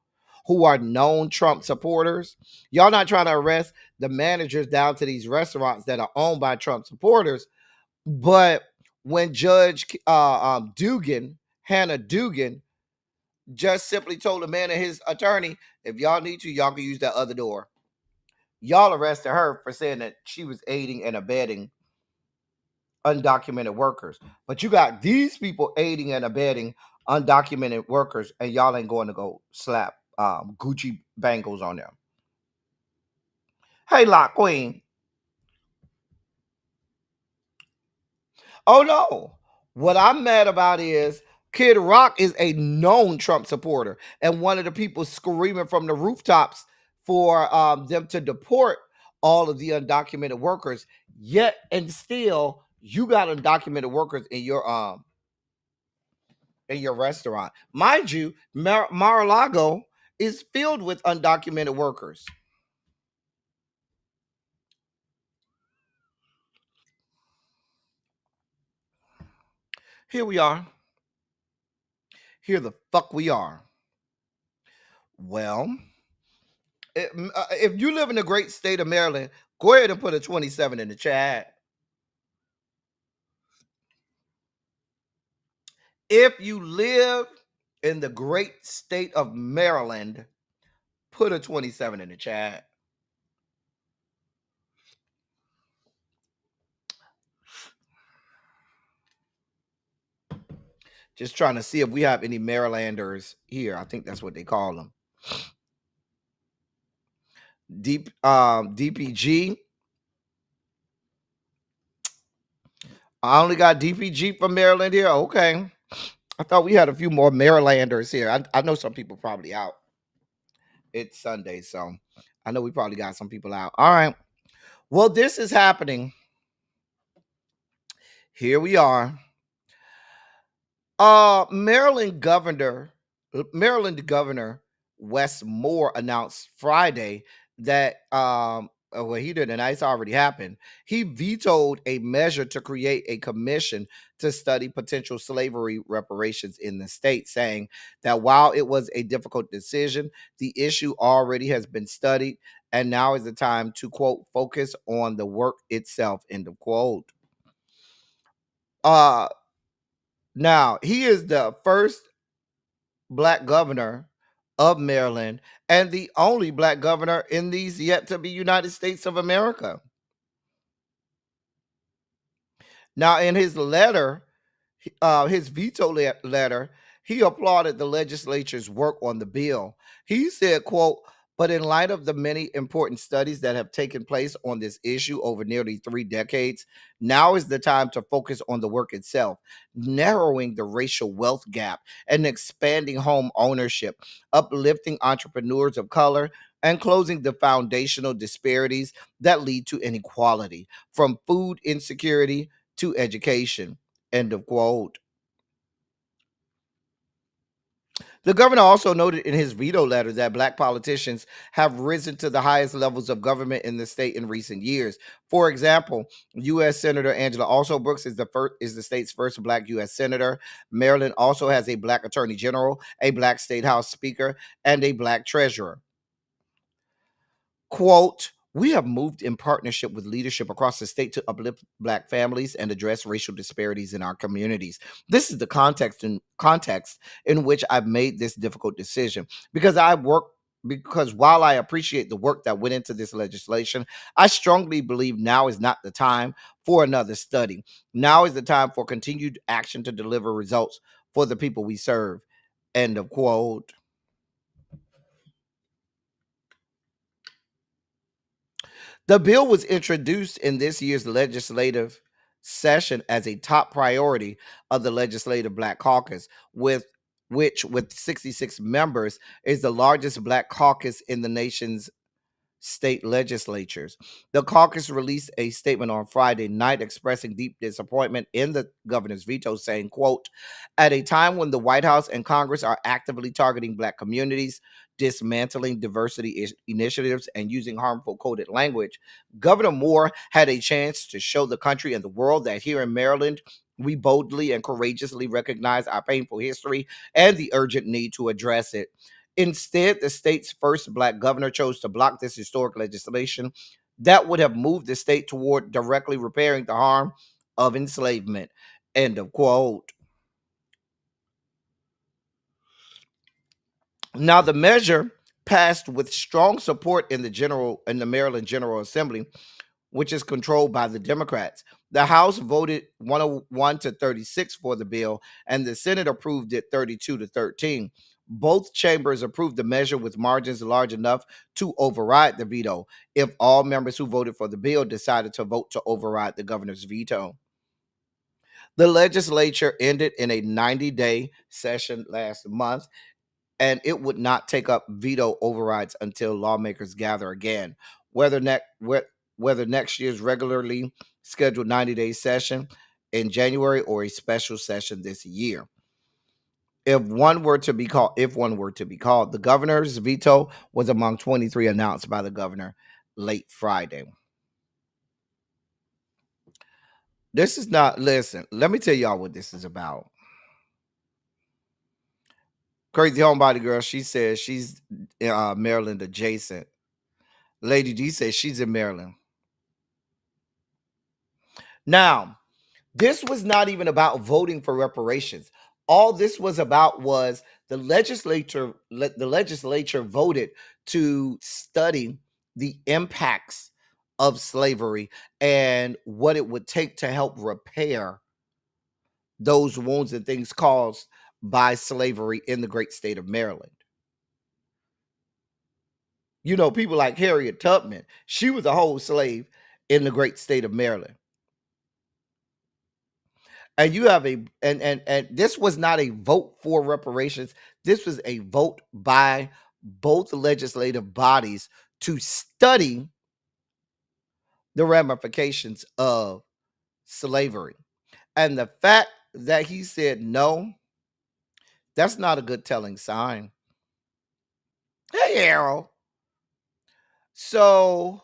who are known Trump supporters. Y'all not trying to arrest the managers down to these restaurants that are owned by Trump supporters. But when Judge Dugan, Hannah Dugan, just simply told the man and his attorney, if y'all need to, y'all can use that other door. Y'all arrested her for saying that she was aiding and abetting undocumented workers. But you got these people aiding and abetting undocumented workers, and y'all ain't going to go slap Gucci bangles on them. Hey, Lock Queen. Oh no. What I'm mad about is Kid Rock is a known Trump supporter and one of the people screaming from the rooftops for them to deport all of the undocumented workers. Yet and still, you got undocumented workers in your restaurant. Mind you, Mar-a-Lago is filled with undocumented workers. Here we are. Here the fuck we are. Well, if you live in the great state of Maryland, go ahead and put a 27 in the chat. If you live in the great state of Maryland, put a 27 in the chat. Just trying to see if we have any Marylanders here. I think that's what they call them. DPG. I only got DPG from Maryland here. Okay. I thought we had a few more Marylanders here. I know some people probably out. It's Sunday, so I know we probably got some people out. All right. Well, this is happening. Here we are. Maryland Governor Wes Moore announced Friday that well, he didn't, it's already happened. He vetoed a measure to create a commission to study potential slavery reparations in the state, saying that while it was a difficult decision, the issue already has been studied, and now is the time to, quote, focus on the work itself, end of quote. Now, he is the first black governor of Maryland and the only black governor in these yet to be United States of America. Now, in his letter, his veto letter, he applauded the legislature's work on the bill. He said, quote, but in light of the many important studies that have taken place on this issue over nearly 3 decades, now is the time to focus on the work itself, narrowing the racial wealth gap and expanding home ownership, uplifting entrepreneurs of color, and closing the foundational disparities that lead to inequality, from food insecurity to education. End of quote. The governor also noted in his veto letter that black politicians have risen to the highest levels of government in the state in recent years. For example, U.S. Senator Angela Also Brooks is the state's first black U.S. senator. Maryland also has a black attorney general, a black state house speaker, and a black treasurer. Quote, we have moved in partnership with leadership across the state to uplift black families and address racial disparities in our communities. This is the context in which I've made this difficult decision because while I appreciate the work that went into this legislation, I strongly believe now is not the time for another study. Now is the time for continued action to deliver results for the people we serve. End of quote. The bill was introduced in this year's legislative session as a top priority of the Legislative Black Caucus, with 66 members is the largest black caucus in the nation's state legislatures. The caucus released a statement on Friday night expressing deep disappointment in the governor's veto, saying, quote, at a time when the White House and Congress are actively targeting black communities, dismantling diversity initiatives, and using harmful coded language, Governor Moore had a chance to show the country and the world that here in Maryland, we boldly and courageously recognize our painful history and the urgent need to address it. Instead, the state's first black governor chose to block this historic legislation that would have moved the state toward directly repairing the harm of enslavement. End of quote. Now, the measure passed with strong support in the Maryland General Assembly, which is controlled by the Democrats. The House voted 101 to 36 for the bill, and the Senate approved it 32 to 13. Both chambers approved the measure with margins large enough to override the veto if all members who voted for the bill decided to vote to override the governor's veto. The legislature ended in a 90-day session last month, and it would not take up veto overrides until lawmakers gather again. Whether next year's regularly scheduled 90-day session in January or a special session this year. If one were to be called, the governor's veto was among 23 announced by the governor late Friday. This is not, listen, let me tell y'all what this is about. Crazy Homebody Girl, she says she's Maryland adjacent. Lady D says she's in Maryland. Now, this was not even about voting for reparations. All this was about was the legislature voted to study the impacts of slavery and what it would take to help repair those wounds and things caused by slavery in the great state of Maryland. You know, people like Harriet Tubman, she was a whole slave in the great state of Maryland. And you have and this was not a vote for reparations. This was a vote by both legislative bodies to study the ramifications of slavery. And the fact that he said no, that's not a good telling sign. Hey, Errol. So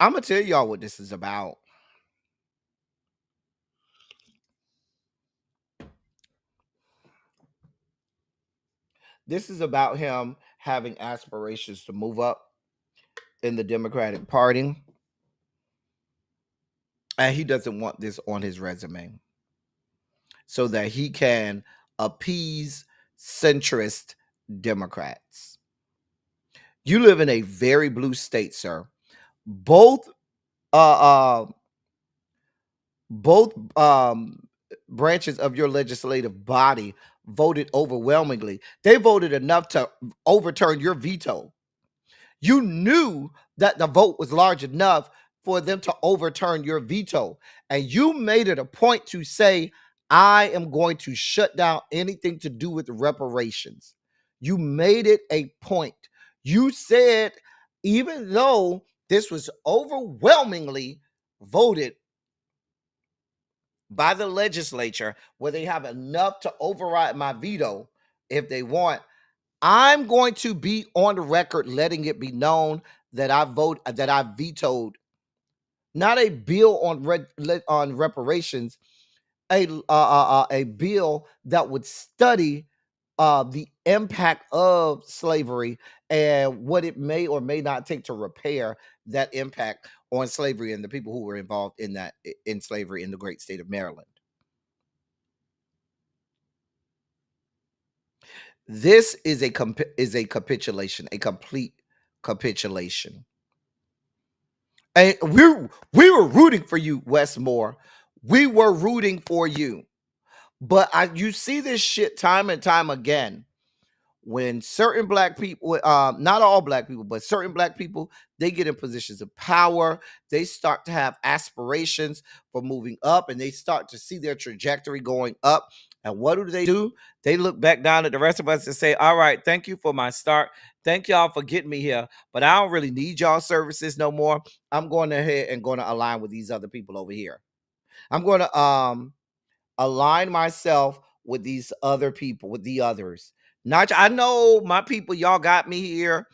I'm gonna tell y'all what this is about. This is about him having aspirations to move up in the Democratic Party. And he doesn't want this on his resume so that he can appease centrist Democrats. You live in a very blue state, sir. Both uh, uh both branches of your legislative body voted overwhelmingly. They voted enough to overturn your veto. You knew that the vote was large enough for them to overturn your veto. And you made it a point to say, I am going to shut down anything to do with reparations. You made it a point. You said, even though this was overwhelmingly voted by the legislature, where they have enough to override my veto if they want, I'm going to be on the record letting it be known that I vetoed not a bill on reparations, a bill that would study the impact of slavery and what it may or may not take to repair that impact on slavery and the people who were involved in slavery in the great state of Maryland. This is a capitulation, a complete capitulation. And we were rooting for you, Westmore. We were rooting for you. But you see this shit time and time again when certain black people, not all black people, but certain black people, they get in positions of power. They start to have aspirations for moving up, and they start to see their trajectory going up. And what do? They look back down at the rest of us and say, all right, thank you for my start. Thank y'all for getting me here, but I don't really need y'all services no more. I'm going ahead and going to align with these other people over here. I'm going to align myself with these other people, with the others. Not, I know my people, y'all got me here,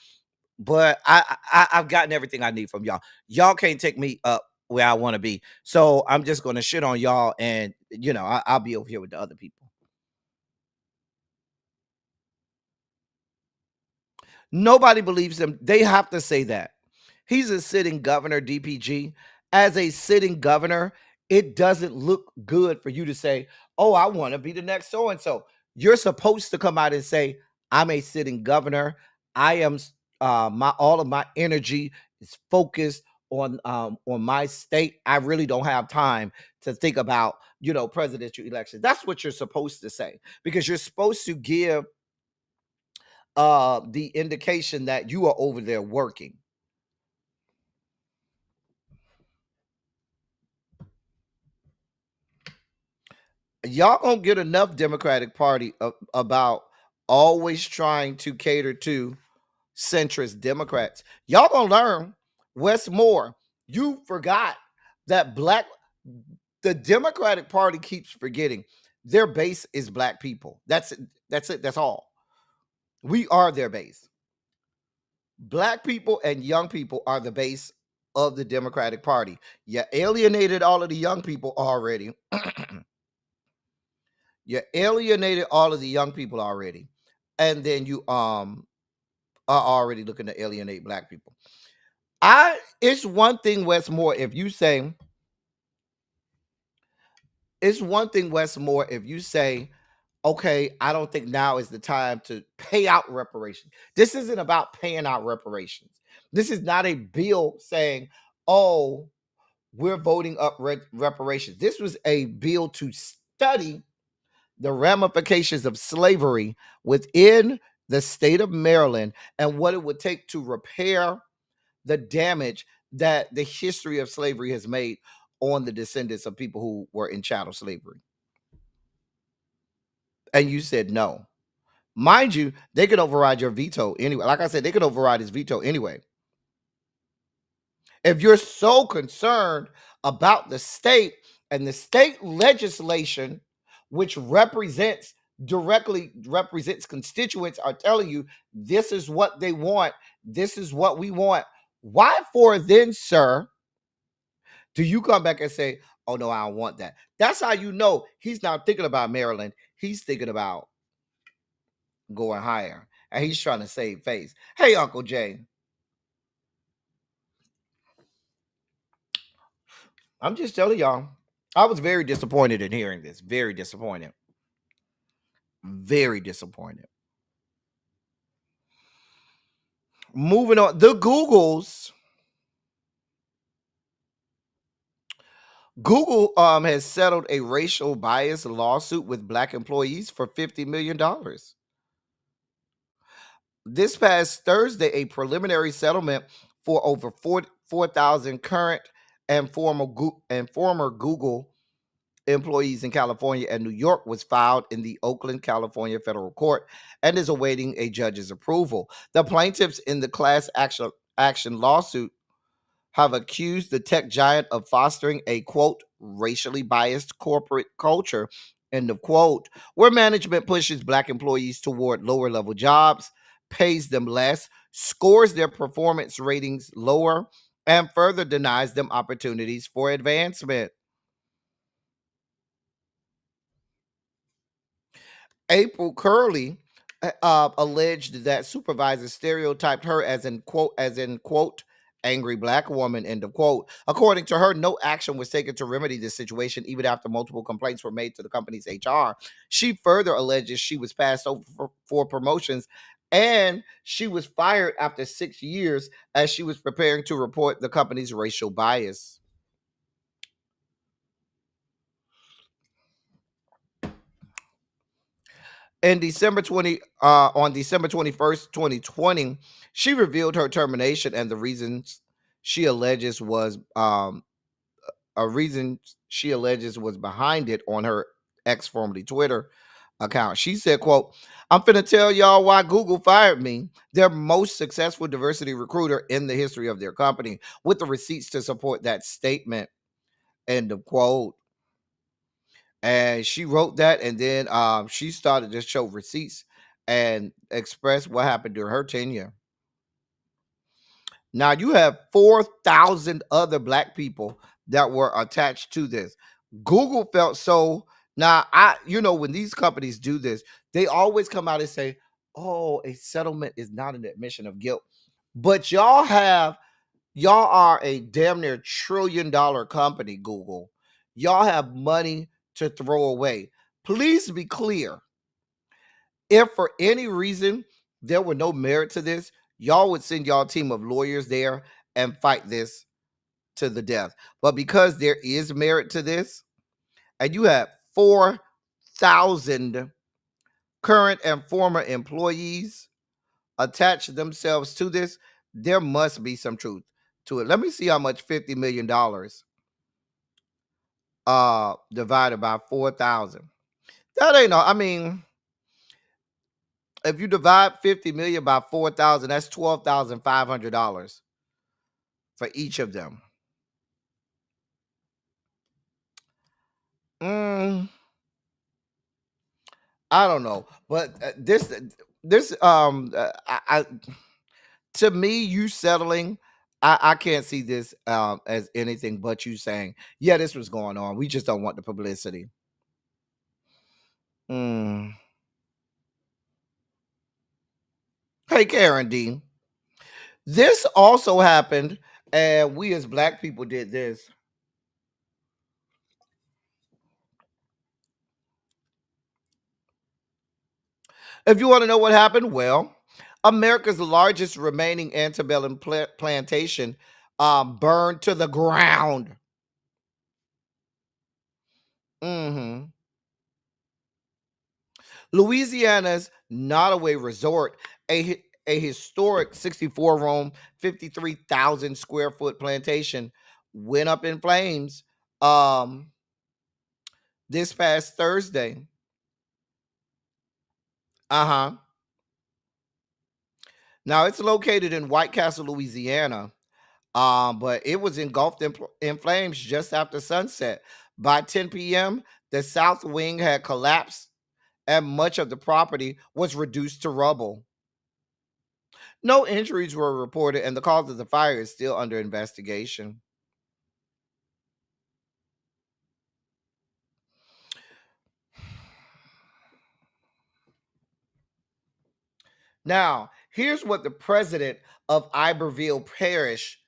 but I've gotten everything I need from y'all. Y'all can't take me up where I want to be. So I'm just going to shit on y'all, and I'll be over here with the other people. Nobody believes him. They have to say that. He's a sitting governor, DPG. As a sitting governor, it doesn't look good for you to say, oh, I want to be the next so and so. You're supposed to come out and say, I'm a sitting governor. I am my all of my energy is focused on my state. I really don't have time to think about, presidential elections. That's what you're supposed to say, because you're supposed to give the indication that you are over there working. Y'all gonna get enough Democratic Party about always trying to cater to centrist Democrats. Y'all gonna learn. Westmore, you forgot that the Democratic Party keeps forgetting their base is black people. That's it. That's it. That's all. We are their base. Black people and young people are the base of the Democratic Party. You alienated all of the young people already. You alienated all of the young people already. And then you are already looking to alienate black people. It's one thing, Westmore, if you say okay, I don't think now is the time to pay out reparations. This isn't about paying out reparations. This is not a bill saying, oh, we're voting up reparations. This was a bill to study the ramifications of slavery within the state of Maryland and what it would take to repair the damage that the history of slavery has made on the descendants of people who were in chattel slavery. And you said no. Mind you, they could override your veto anyway. Like I said, they could override his veto anyway. If you're so concerned about the state and the state legislation, which directly represents constituents, are telling you this is what they want, this is what we want, why for then, sir, do you come back and say, oh no, I don't want that? That's how you know he's not thinking about Maryland. He's thinking about going higher, and he's trying to save face. Hey, Uncle Jay. I'm just telling y'all, I was very disappointed in hearing this. Very disappointed. Very disappointed. Moving on, Google has settled a racial bias lawsuit with black employees for $50 million. This past Thursday, a preliminary settlement for over 4,000 current and former Google employees in California and New York was filed in the Oakland, California federal court and is awaiting a judge's approval. The plaintiffs in the class action lawsuit have accused the tech giant of fostering a, quote, racially biased corporate culture, end of quote, where management pushes black employees toward lower level jobs, pays them less, scores their performance ratings lower, and further denies them opportunities for advancement. April Curley alleged that supervisors stereotyped her as in quote angry black woman, end of quote. According to her, no action was taken to remedy this situation, even after multiple complaints were made to the company's HR. She further alleges she was passed over for promotions, and she was fired after 6 years as she was preparing to report the company's racial bias. In on December 21st, 2020, she revealed her termination and the reasons she alleges was a reason she alleges was behind it on her ex formerly Twitter account. She said, quote, I'm finna tell y'all why Google fired me. Their most successful diversity recruiter in the history of their company, with the receipts to support that statement, end of quote. And she wrote that, and then she started to show receipts and express what happened during her tenure. Now you have 4,000 other black people that were attached to this. Google felt so. Now when these companies do this, they always come out and say, Oh, a settlement is not an admission of guilt. But y'all are a damn near $1 trillion company, Google. Y'all have money to throw away. Please be clear. If for any reason there were no merit to this, y'all would send y'all team of lawyers there and fight this to the death. But because there is merit to this, and you have 4,000 current and former employees attach themselves to this, there must be some truth to it. Let me see how much $50 million divided by 4,000. That ain't no, I mean, if you divide 50 million by 4,000, that's $12,500 for each of them. Mm, I don't know, but I to me, you settling, I can't see this as anything but you saying, yeah, this was going on. We just don't want the publicity. Mm. Hey, Karen D. This also happened, and we as black people did this. If you want to know what happened, well, America's largest remaining antebellum plantation burned to the ground. Hmm. Louisiana's Nottoway Resort, a historic 64-room, 53,000 square foot plantation, went up in flames this past Thursday. Uh huh. Now it's located in White Castle, Louisiana, but it was engulfed in flames just after sunset. By 10 p.m., the south wing had collapsed and much of the property was reduced to rubble. No injuries were reported, and the cause of the fire is still under investigation. Now, here's what the president of Iberville Parish,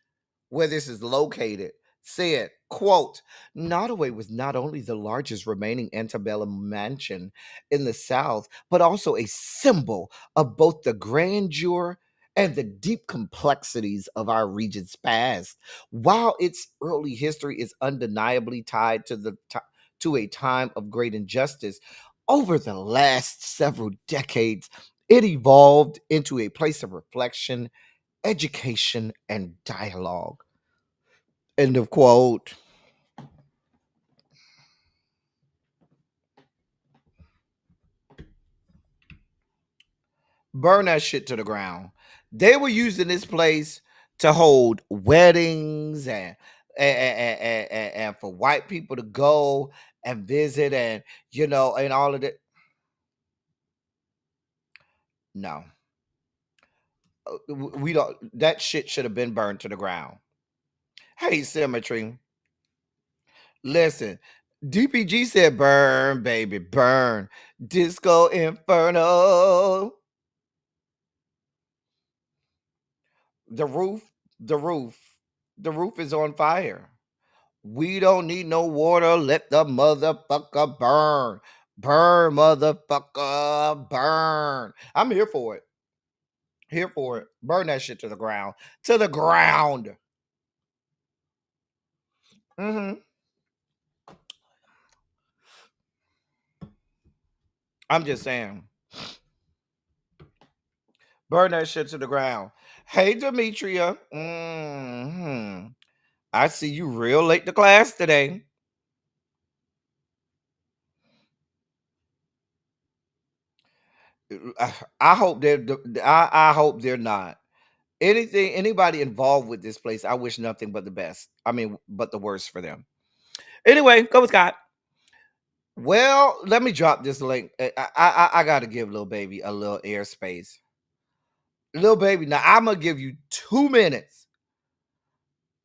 where this is located, said, quote, Nottoway was not only the largest remaining antebellum mansion in the South, but also a symbol of both the grandeur and the deep complexities of our region's past. While its early history is undeniably tied to to a time of great injustice, over the last several decades, it evolved into a place of reflection, education, and dialogue. End of quote. Burn that shit to the ground. They were using this place to hold weddings and for white people to go and visit and and all of that. No, we don't. That shit should have been burned to the ground. Hey, Symmetry. Listen, DPG said, "Burn, baby, burn, Disco Inferno." The roof, the roof, the roof is on fire. We don't need no water. Let the motherfucker burn. Burn, motherfucker, burn. I'm here for it. Here for it. Burn that shit to the ground. To the ground. Hmm. I'm just saying. Burn that shit to the ground. Hey, Demetria. I see you real late to class today. I hope I hope they're not. Anybody involved with this place, I wish nothing but the best. I mean, but the worst for them. Anyway, go with Scott. Well, let me drop this link. I got to give little baby a little airspace. Little baby, now I'm gonna give you 2 minutes,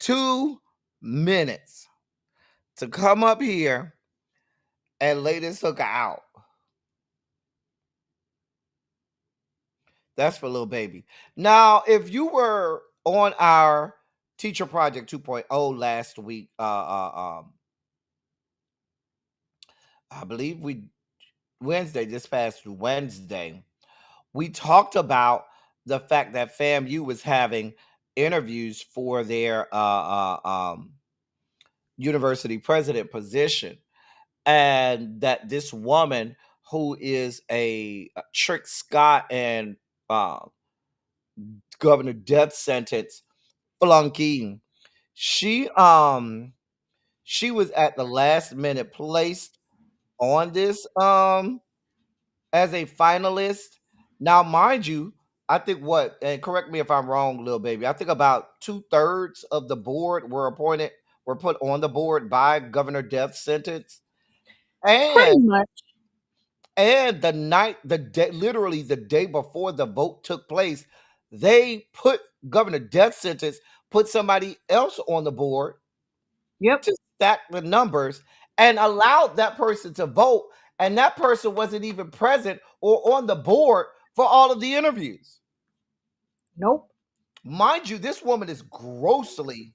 2 minutes to come up here and lay this hooker out. That's for little baby. Now, if you were on our Teacher Project 2.0 last week, I believe we Wednesday, this past Wednesday, we talked about the fact that FAMU was having interviews for their university president position, and that this woman who is a Trick Scott and uh, governor death sentence flunky, she um she was at the last minute placed on this as a finalist. Now, mind you, I think what, and correct me if I'm wrong, little baby, I think about 2/3 of the board were put on the board by Governor Death Sentence. And Pretty much. the night, the day, literally the day before the vote took place, they put Governor Death Sentence, put somebody else on the board Yep. to stack the numbers and allowed that person to vote. And that person wasn't even present or on the board for all of the interviews. Nope. Mind you, this woman is grossly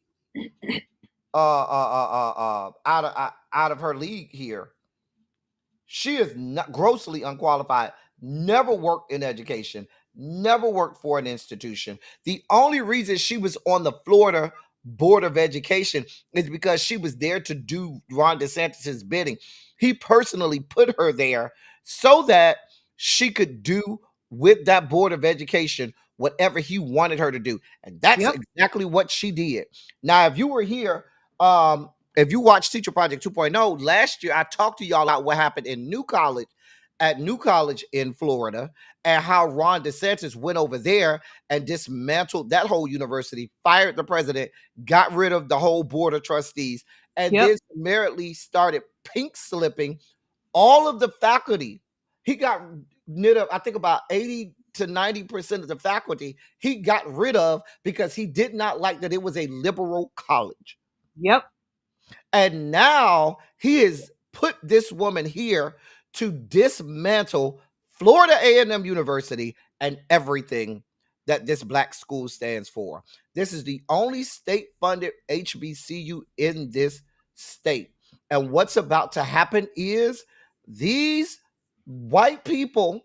out of her league here. She is not grossly unqualified, never worked in education, never worked for an institution. The only reason she was on the Florida Board of Education is because she was there to do Ron DeSantis's bidding. He personally put her there so that she could do with that Board of Education whatever he wanted her to do. And that's Yep. exactly what she did. Now, if you were here, if you watched Teacher Project 2.0 last year, I talked to y'all about what happened in New College in Florida, and how Ron DeSantis went over there and dismantled that whole university, fired the president, got rid of the whole board of trustees, and Yep. then summarily started pink slipping all of the faculty. He got rid of, I think, about 80 to 90% of the faculty he got rid of because he did not like that it was a liberal college. Yep. And now he has put this woman here to dismantle Florida A&M University and everything that this black school stands for. This is the only state-funded HBCU in this state. And what's about to happen is these white people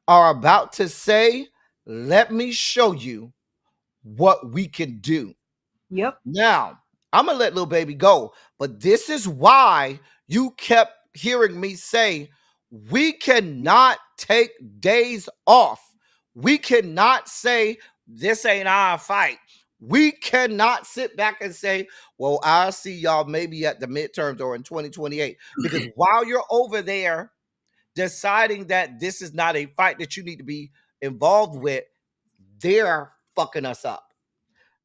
are about to say, let me show you what we can do. Yep. Now, I'm gonna let little baby go, but this is why you kept hearing me say we cannot take days off. We cannot say this ain't our fight. We cannot sit back and say, well, I'll see y'all maybe at the midterms or in 2028. Because while you're over there deciding that this is not a fight that you need to be involved with, they're fucking us up.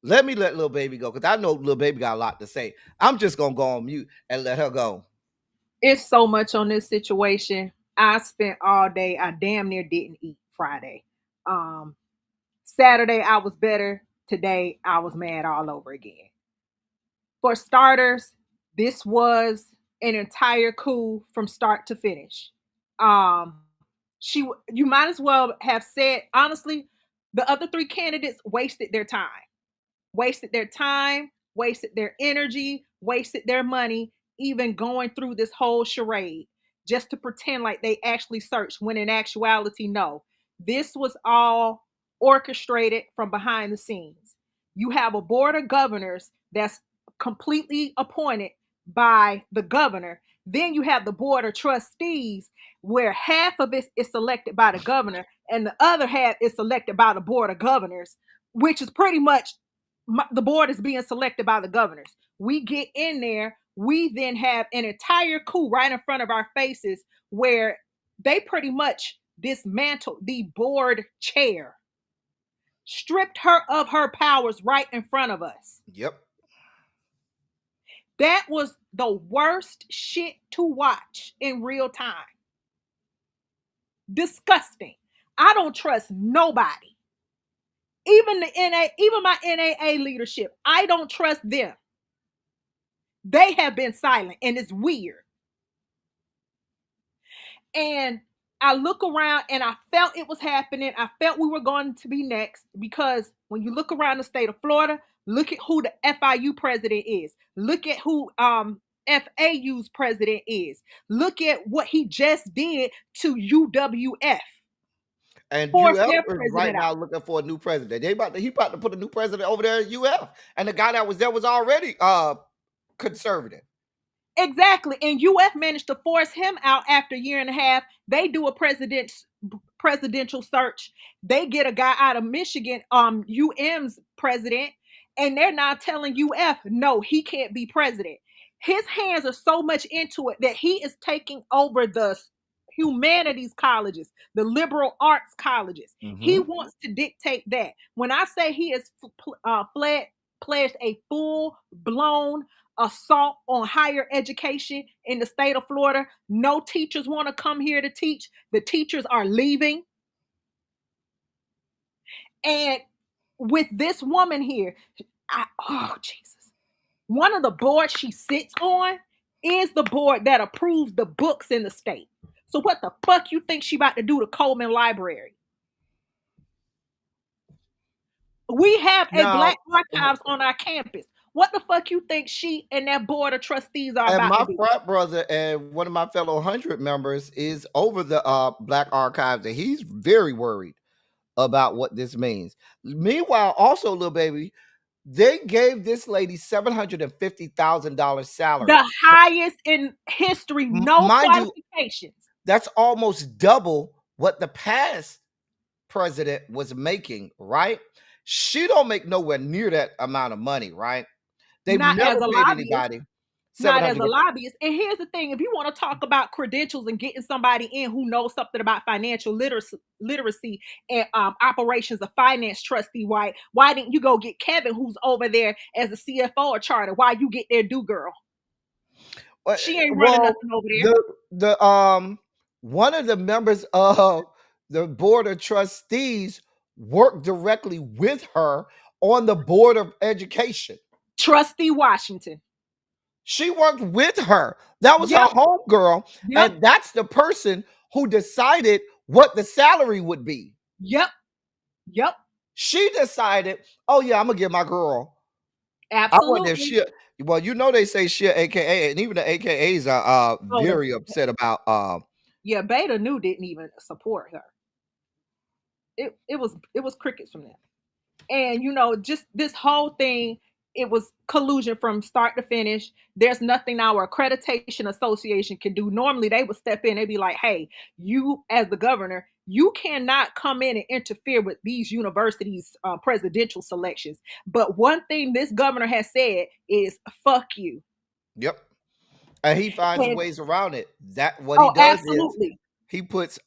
Let me let little baby go because I know little baby got a lot to say. I'm just gonna go on mute and let her go. It's so much on this situation. I spent all day. I damn near didn't eat Friday. Um, Saturday I was better. Today I was mad all over again. For starters, this was an entire coup from start to finish. Um, you might as well have said honestly, the other three candidates wasted their time, wasted their energy, wasted their money, even going through this whole charade just to pretend like they actually searched, when in actuality, no. This was all orchestrated from behind the scenes. You have a board of governors that's completely appointed by the governor. Then you have the board of trustees, where half of it is selected by the governor and the other half is selected by the board of governors, which is pretty much the board is being selected by the governors. We get in there, we then have an entire coup right in front of our faces where they pretty much dismantled the board chair, stripped her of her powers right in front of us. Yep. That was the worst shit to watch in real time. Disgusting. I don't trust nobody. Even the even my NAA leadership, I don't trust them. They have been silent, and it's weird. And I look around and I felt it was happening. I felt we were going to be next because when you look around the state of Florida, look at who the FIU president is. Look at who FAU's president is. Look at what he just did to UWF. And Force UF their is right president now out. looking for a new president. He about to put a new president over there at UF. And the guy that was there was already conservative. Exactly. And UF managed to force him out after a year and a half. They do a presidential search. They get a guy out of Michigan, UM's president, and they're now telling UF, no, he can't be president. His hands are so much into it that he is taking over the humanities colleges, the liberal arts colleges. He wants to dictate that. When I say he has pledged a full blown assault on higher education in the state of Florida. No teachers want to come here to teach. The teachers are leaving. And with this woman here, oh Jesus, one of the boards she sits on is the board that approves the books in the state. So what the fuck you think she about to do to Coleman Library? We have a Now, Black Archives on our campus. What the fuck you think she and that board of trustees are and about to my do? frat brother and one of my fellow 100 members is over the Black Archives, and he's very worried about what this means. Meanwhile, also, little baby, they gave this lady $750,000 salary. The highest in history, no Mind you, qualifications. that's almost double what the past president was making, right? She don't make nowhere near that amount of money, right? They've Not as never a paid lobbyist. anybody Not as a 700. lobbyist. And here's the thing: if you want to talk about credentials and getting somebody in who knows something about financial literacy and operations of finance trustee, why didn't you go get Kevin, who's over there as a CFO or charter? Why you get there, do girl? She ain't running Well, nothing over there. the one of the members of the board of trustees worked directly with her on the board of education. Trustee Washington. She worked with her. That was her Yep. homegirl, Yep. and that's the person who decided what the salary would be. Yep. Yep. She decided, oh yeah, I'm gonna give my girl. I wonder if Absolutely. she. Well, you know they say she AKA, and even the AKAs are Oh, very upset about. yeah, Beta New didn't even support her. It was crickets from that. And just this whole thing, it was collusion from start to finish. There's nothing our accreditation association can do. Normally they would step in, they'd be like, hey, you as the governor, you cannot come in and interfere with these universities presidential selections. But one thing this governor has said is fuck you. Yep, and he finds And ways around it. That what he oh, does is absolutely. he puts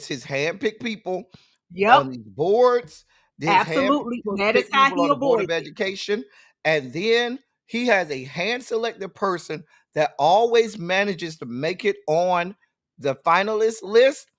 his handpicked people Yep. on these boards. His Absolutely. That is handpicked how people he on the board of avoids it. education, and then he has a hand-selected person that always manages to make it on the finalist list,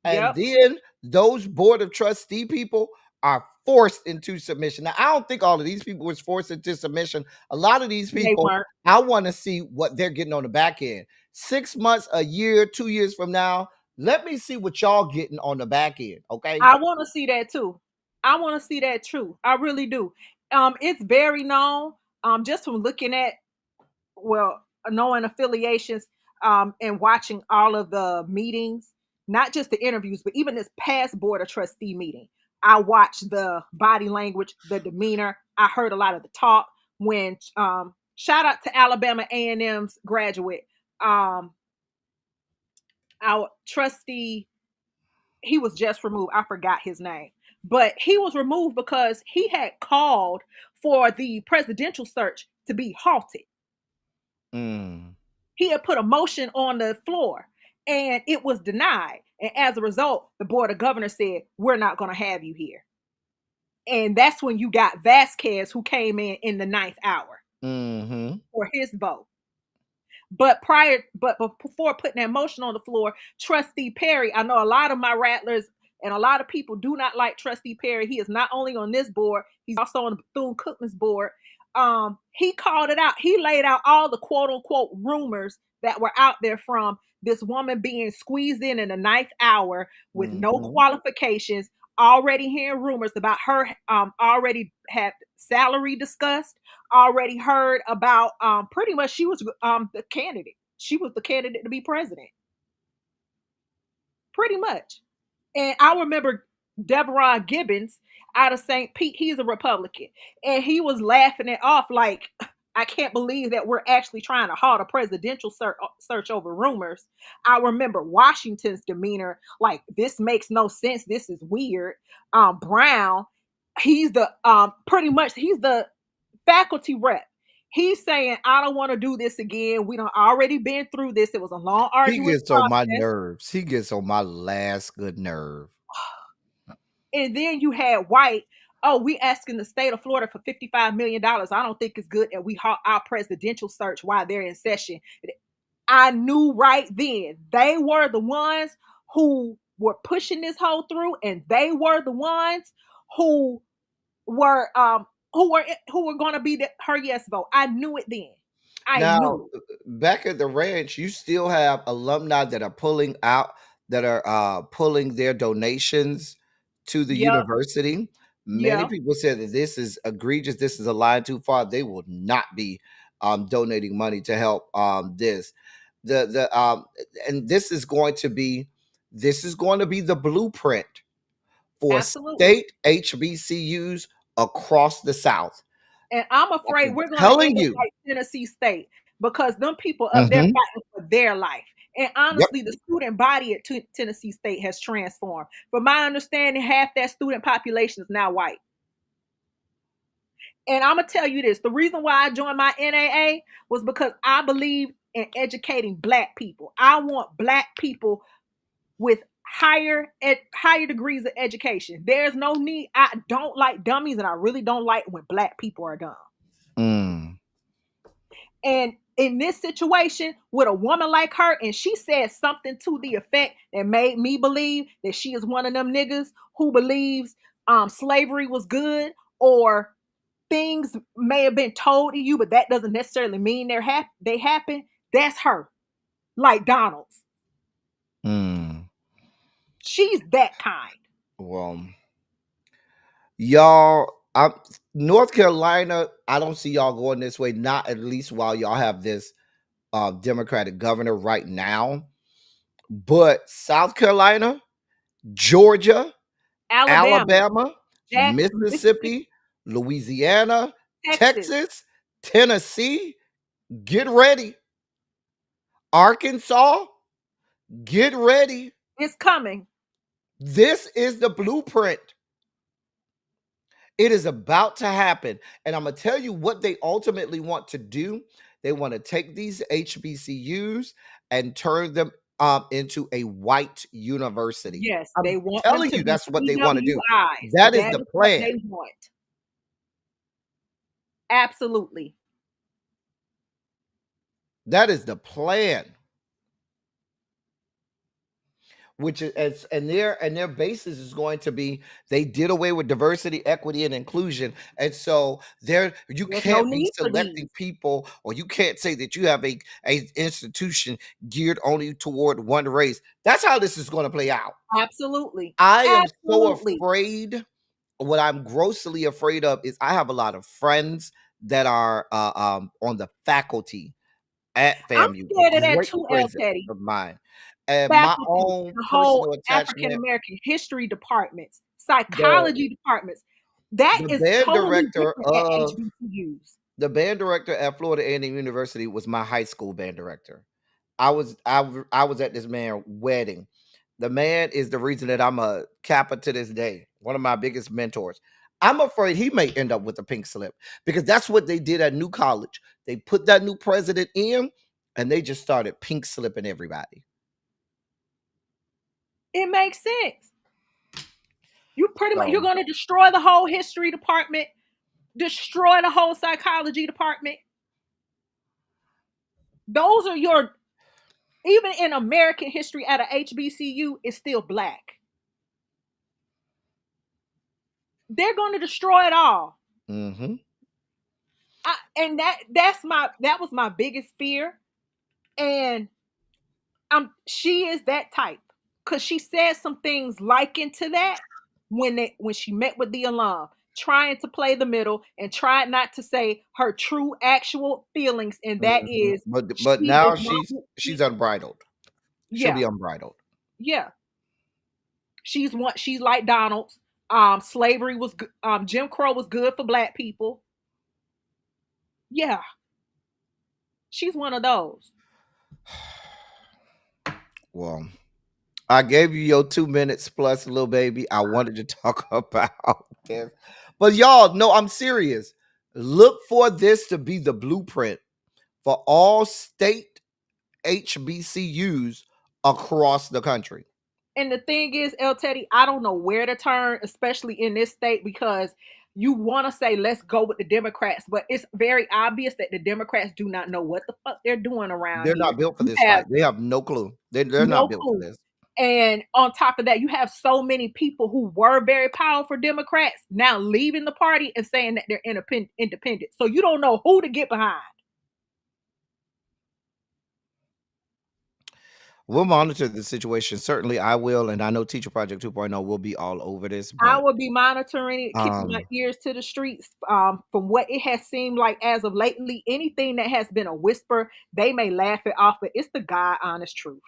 and Yep. then those board of trustee people are forced into submission. Now, I don't think all of these people was forced into submission. A lot of these They people, weren't. I want to see what they're getting on the back end. 6 months, a year, 2 years from now, let me see what y'all getting on the back end, okay? I want to see that too. I want to see that too. I really do. It's very known. Just from looking at, well, knowing affiliations, and watching all of the meetings, not just the interviews, but even this past board of trustee meeting. I watched the body language, the demeanor. I heard a lot of the talk when shout out to Alabama A&M's graduate, our trustee. He was just removed. I forgot his name, but he was removed because he had called for the presidential search to be halted. Mm. He had put a motion on the floor and it was denied. And as a result, the board of governors said, we're not going to have you here. And that's when you got Vasquez, who came in the ninth hour for his vote. But before putting that motion on the floor, Trustee Perry, I know a lot of my rattlers and a lot of people do not like Trustee Perry. He is not only on this board, he's also on the Bethune-Cookman's board. He called it out. He laid out all the quote unquote rumors that were out there from this woman being squeezed in the ninth hour with no Mhm. qualifications. Already hearing rumors about her. Already had salary discussed. Already heard about. Pretty much she was the candidate. She was the candidate to be president. Pretty much. And I remember Deborah Gibbons out of St. Pete. He's a Republican, and he was laughing it off like, I can't believe that we're actually trying to halt a presidential search over rumors. I remember Washington's demeanor, like, this makes no sense. This is weird. Brown, he's the pretty much he's the faculty rep. He's saying, I don't want to do this again. We don't already been through this. It was a long, He arduous gets on my process. nerves. He gets on my last good nerve. And then you had White. Oh, we asking the state of Florida for $55 million. I don't think it's good that we halt our presidential search while they're in session. I knew right then they were the ones who were pushing this whole through, and they were the ones who were who were going to be her yes vote. I knew it then. I Now, knew it. back at the ranch, you still have alumni that are pulling out, that are pulling their donations to the Yep. university. Many Yep. people said that this is egregious. This is a line too far. They will not be donating money to help this. The and this is going to be the blueprint for Absolutely. state HBCUs across the South. And I'm I afraid am we're going to telling end up you. like Tennessee State because them people up there Hmm. fighting for their life. And Yep. honestly, the student body at Tennessee State has transformed. From my understanding, half that student population is now white. And I'm going to tell you this, the reason why I joined my NAA was because I believe in educating Black people. I want Black people with higher degrees of education. There's no need. I don't like dummies, and I really don't like when Black people are dumb. Mm. And in this situation with a woman like her, and she said something to the effect that made me believe that she is one of them niggas who believes slavery was good, or things may have been told to you, but that doesn't necessarily mean they happen. That's her, like Donald's. Mm. She's that kind. Well, y'all, North Carolina, I don't see y'all going this way, not at least while y'all have this Democratic governor right now. But South Carolina, Georgia, Alabama, Alabama, Jackson, Mississippi, Mississippi, Louisiana, Texas. Texas, Tennessee, get ready. Arkansas, get ready. It's coming. This is the blueprint. It is about to happen. And I'm going to tell you what they ultimately want to do. They want to take these HBCUs and turn them into a white university. Yes, I'm they want them telling to you, be that's what they want to do. PWIs. That is That the is what plan. they want. Absolutely. That is the plan. Which is and their basis is going to be they did away with diversity, equity, and inclusion, and so there you There's no can't be need for selecting these. people, or you can't say that you have a institution geared only toward one race. That's how this is going to play out. Absolutely. I am so Absolutely. afraid. What I'm grossly afraid of is I have a lot of friends that are on the faculty at I'm FAMU, a scared of that great too, El friends Teddy. of mine, and my Faculty, own the whole personal African attachment. American history departments, The psychology departments. That the is band totally director different at of HBCUs. the band director at Florida A&M University was my high school band director. I was at this man's wedding. The man is the reason that I'm a Kappa to this day. One of my biggest mentors. I'm afraid he may end up with a pink slip because that's what they did at New College. They put that new president in, and they just started pink slipping everybody. It makes sense. You pretty much you're So going to destroy the whole history department, destroy the whole psychology department. Those are your, even in American history at a HBCU, it's still Black. They're going to destroy it all. mm-hmm. And that was my biggest fear. And She is that type because she said some things likened to that when she met with the alum, trying to play the middle and tried not to say her true actual feelings, and that Mhm. is But she now does not. she's unbridled. She'll Yeah, be unbridled. yeah. She's like Donald's. Slavery was Jim Crow was good for black people. Yeah, she's one of those. Well, I gave you your 2 minutes plus, little baby. I wanted to talk about this. But y'all, no, I'm serious. Look for this to be the blueprint for all state HBCUs across the country. And the thing is, El Teddy, I don't know where to turn, especially in this state, because you want to say let's go with the Democrats, but it's very obvious that the Democrats do not know what the fuck they're doing around They're here. not built for You this have fight. They have no clue. They're not no built for clue. this. And on top of that, you have so many people who were very powerful Democrats now leaving the party and saying that they're independent. So you don't know who to get behind. We'll monitor the situation. Certainly, I will, and I know Teacher Project 2.0 will be all over this. I But will be monitoring it, keeping my um, ears to the streets. From what it has seemed like as of lately, anything that has been a whisper, they may laugh it off, but it's the God honest truth.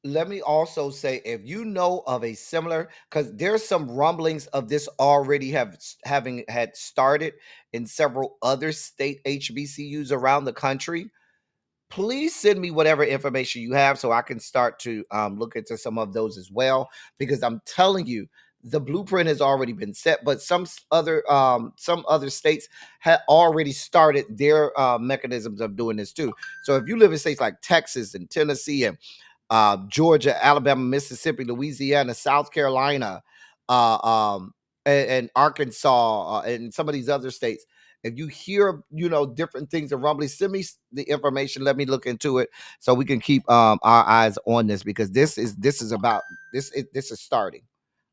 let me also say, if you know of a similar, because there's some rumblings of this already having had started in several other state HBCUs around the country. Please send me whatever information you have so I can start to look into some of those as well. Because I'm telling you, the blueprint has already been set, but some other states had already started their mechanisms of doing this too. So if you live in states like Texas and Tennessee and Georgia, Alabama, Mississippi, Louisiana, South Carolina, uh, um, and Arkansas, and some of these other states. If you hear, different things and rumblings, send me the information. Let me look into it so we can keep our eyes on this because this is about this is starting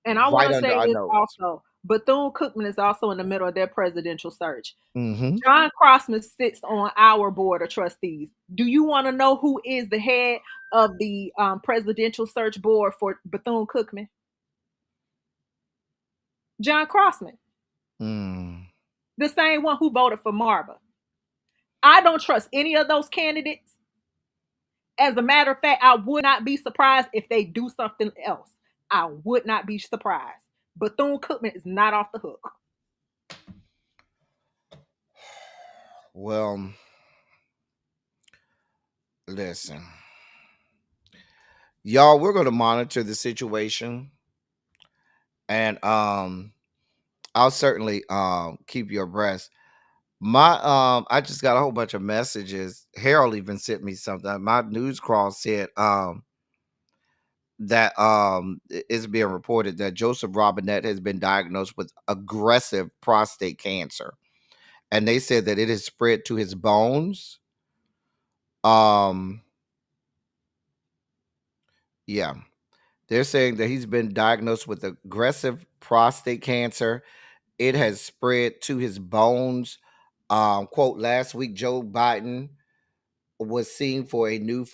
And I want right to under say our this nose. also: Bethune-Cookman is also in the middle of their presidential search. Hmm. John Crossman sits on our board of trustees. Do you want to know who is the head of the presidential search board for Bethune-Cookman? John Crossman, Mm. the same one who voted for Marva. I don't trust any of those candidates. As a matter of fact, I would not be surprised if they do something else. I would not be surprised. Bethune-Cookman is not off the hook. Well, listen, y'all, we're going to monitor the situation, and I'll certainly keep you abreast. My I just got a whole bunch of messages. Harold even sent me something. My news crawl said that it's being reported that Joseph Robinette has been diagnosed with aggressive prostate cancer. And they said that it has spread to his bones. Um yeah. They're saying that he's been diagnosed with aggressive prostate cancer. It has spread to his bones. Quote, last week Joe Biden was seen for a new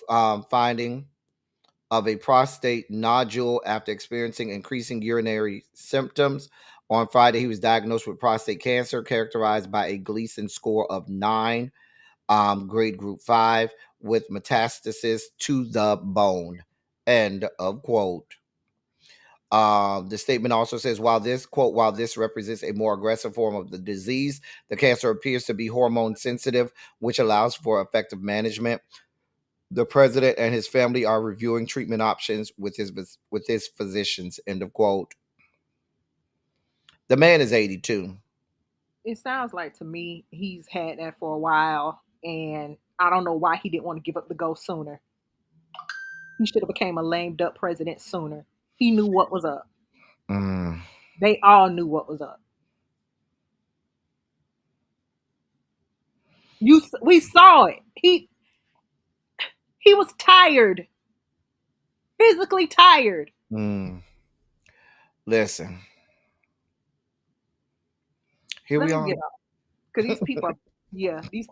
finding of a prostate nodule after experiencing increasing urinary symptoms. On Friday, he was diagnosed with prostate cancer, characterized by a Gleason score of 9, grade group 5, with metastasis to the bone. End of quote. The statement also says, while this represents a more aggressive form of the disease, the cancer appears to be hormone sensitive, which allows for effective management. The president and his family are reviewing treatment options with his physicians. End of quote. The man is 82. It sounds like to me he's had that for a while, and I don't know why he didn't want to give up the ghost sooner. He should have became a lamed up president sooner. He knew what was up. Mm, They all knew what was up. We saw it. He was tired, physically tired. mm. Listen, here Let we me are. get off because these people are, yeah, these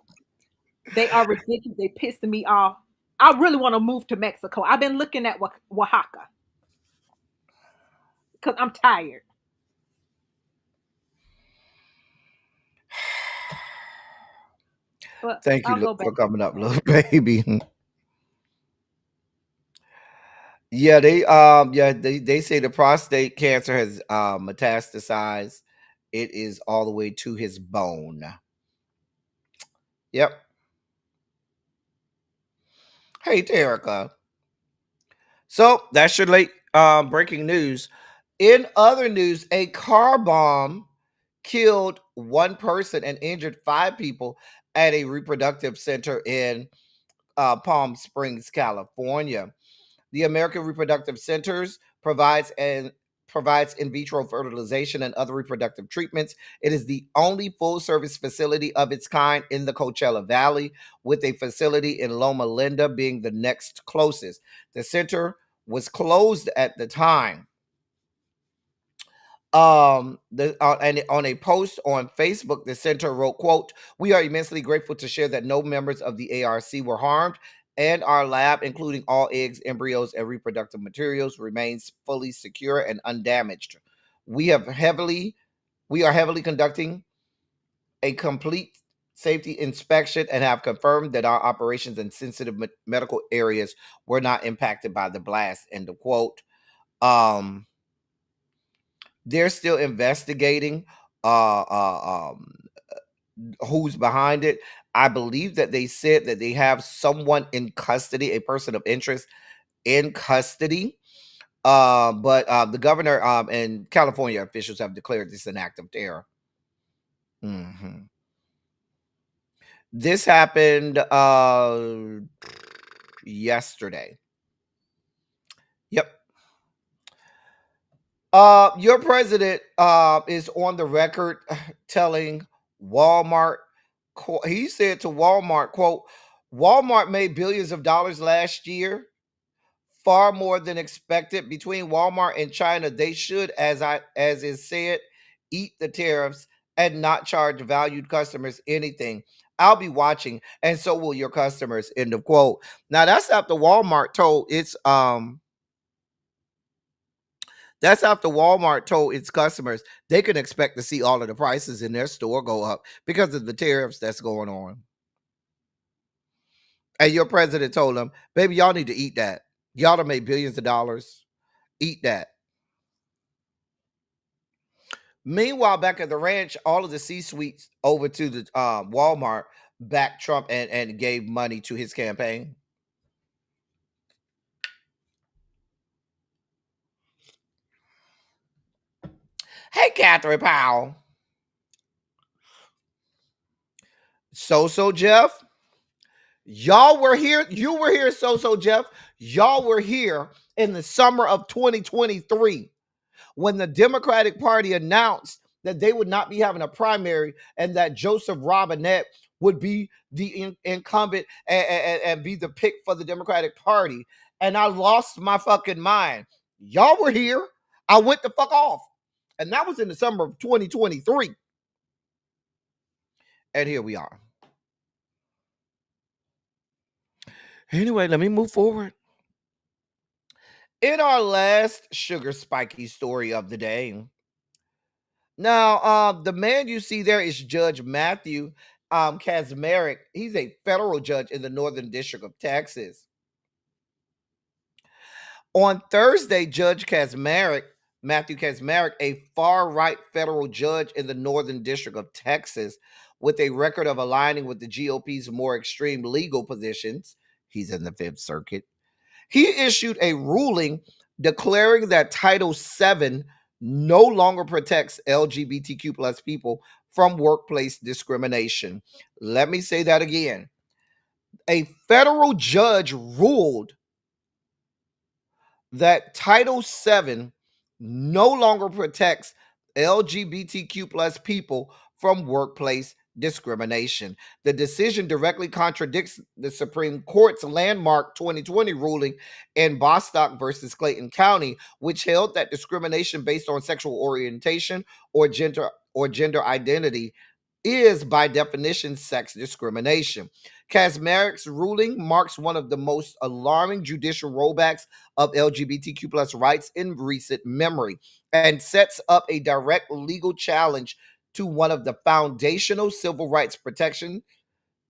they are ridiculous. They pissing me off. I really want to move to Mexico. I've been looking at Oaxaca because I'm tired. But Thank I'll you go back for to coming up, Mexico. little baby. Yeah, they say the prostate cancer has metastasized. It is all the way to his bone. Yep. Hey, Terica. So that's your late breaking news. In other news, a car bomb killed one person and injured five people at a reproductive center in Palm Springs, California. The American Reproductive Centers provides in vitro fertilization and other reproductive treatments. It is the only full service facility of its kind in the Coachella Valley, with a facility in Loma Linda being the next closest. The center was closed at the time. And on a post on Facebook, the center wrote, quote, "We are immensely grateful to share that no members of the ARC were harmed, and our lab, including all eggs, embryos, and reproductive materials, remains fully secure and undamaged. We are heavily conducting a complete safety inspection and have confirmed that our operations in sensitive medical areas were not impacted by the blast," end of quote. um they're still investigating uh, uh um who's behind it. I believe that they said that they have someone in custody, a person of interest in custody. But the governor and California officials have declared this an act of terror. Mhm. This happened yesterday. Yep. Your president is on the record telling Walmart. He said to Walmart, "quote Walmart made billions of dollars last year, far more than expected. Between Walmart and China, they should, as is said, eat the tariffs and not charge valued customers anything. I'll be watching, and so will your customers." End of quote. Now that's after Walmart told its That's after Walmart told its customers they can expect to see all of the prices in their store go up because of the tariffs that's going on. And your president told them, "Baby, y'all need to eat that. Y'all done made billions of dollars. Eat that." Meanwhile, back at the ranch, all of the C-suites over to the Walmart backed Trump and gave money to his campaign. Hey, Catherine Powell. So Jeff, y'all were here. You were here, So Jeff. Y'all were here in the summer of 2023 when the Democratic Party announced that they would not be having a primary and that Joseph Robinette would be the incumbent and be the pick for the Democratic Party. And I lost my fucking mind. Y'all were here. I went the fuck off. And that was in the summer of 2023. And here we are. Anyway, let me move forward. In our last sugar spiky story of the day. Now, the man you see there is Judge Matthew Kazmarek. He's a federal judge in the Northern District of Texas. On Thursday, Matthew Kazmarek, a far-right federal judge in the Northern District of Texas, with a record of aligning with the GOP's more extreme legal positions, he's in the Fifth Circuit, he issued a ruling declaring that Title VII no longer protects LGBTQ plus people from workplace discrimination. Let me say that again. A federal judge ruled that Title VII no longer protects LGBTQ plus people from workplace discrimination. The decision directly contradicts the Supreme Court's landmark 2020 ruling in Bostock versus Clayton County, which held that discrimination based on sexual orientation or gender identity is by definition sex discrimination. Kazmarek's ruling marks one of the most alarming judicial rollbacks of LGBTQ plus rights in recent memory and sets up a direct legal challenge to one of the foundational civil rights protections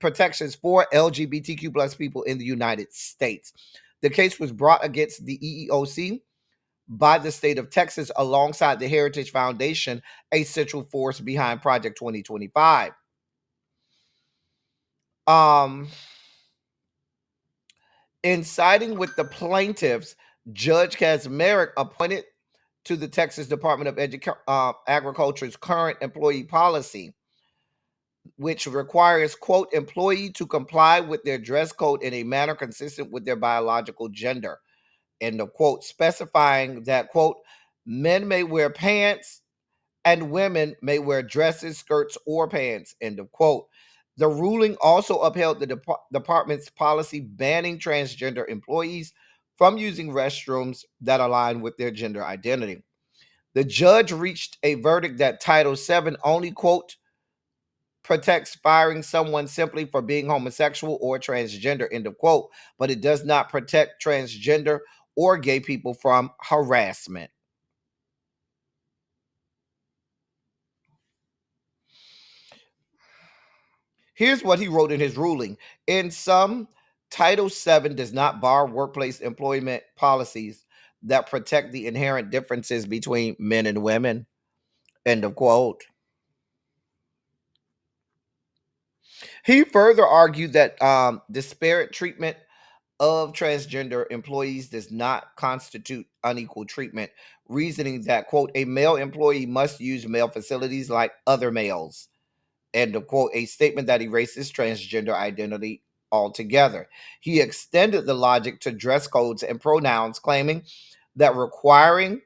for LGBTQ plus people in the United States. The case was brought against the EEOC by the state of Texas alongside the Heritage Foundation, a central force behind Project 2025. Um, in siding with the plaintiffs, Judge Kazmarek appointed to the Texas Department of Agriculture's current employee policy, which requires, quote, employee to comply with their dress code in a manner consistent with their biological gender, end of quote, specifying that, quote, men may wear pants and women may wear dresses, skirts, or pants, end of quote. The ruling also upheld the department's policy banning transgender employees from using restrooms that align with their gender identity. The judge reached a verdict that Title VII only, quote, protects firing someone simply for being homosexual or transgender, end of quote, but it does not protect transgender or gay people from harassment. Here's what he wrote in his ruling. In sum, Title VII does not bar workplace employment policies that protect the inherent differences between men and women, end of quote. He further argued that disparate treatment of transgender employees does not constitute unequal treatment, reasoning that, quote, a male employee must use male facilities like other males, end of quote, a statement that erases transgender identity altogether. He extended the logic to dress codes and pronouns, claiming that requiring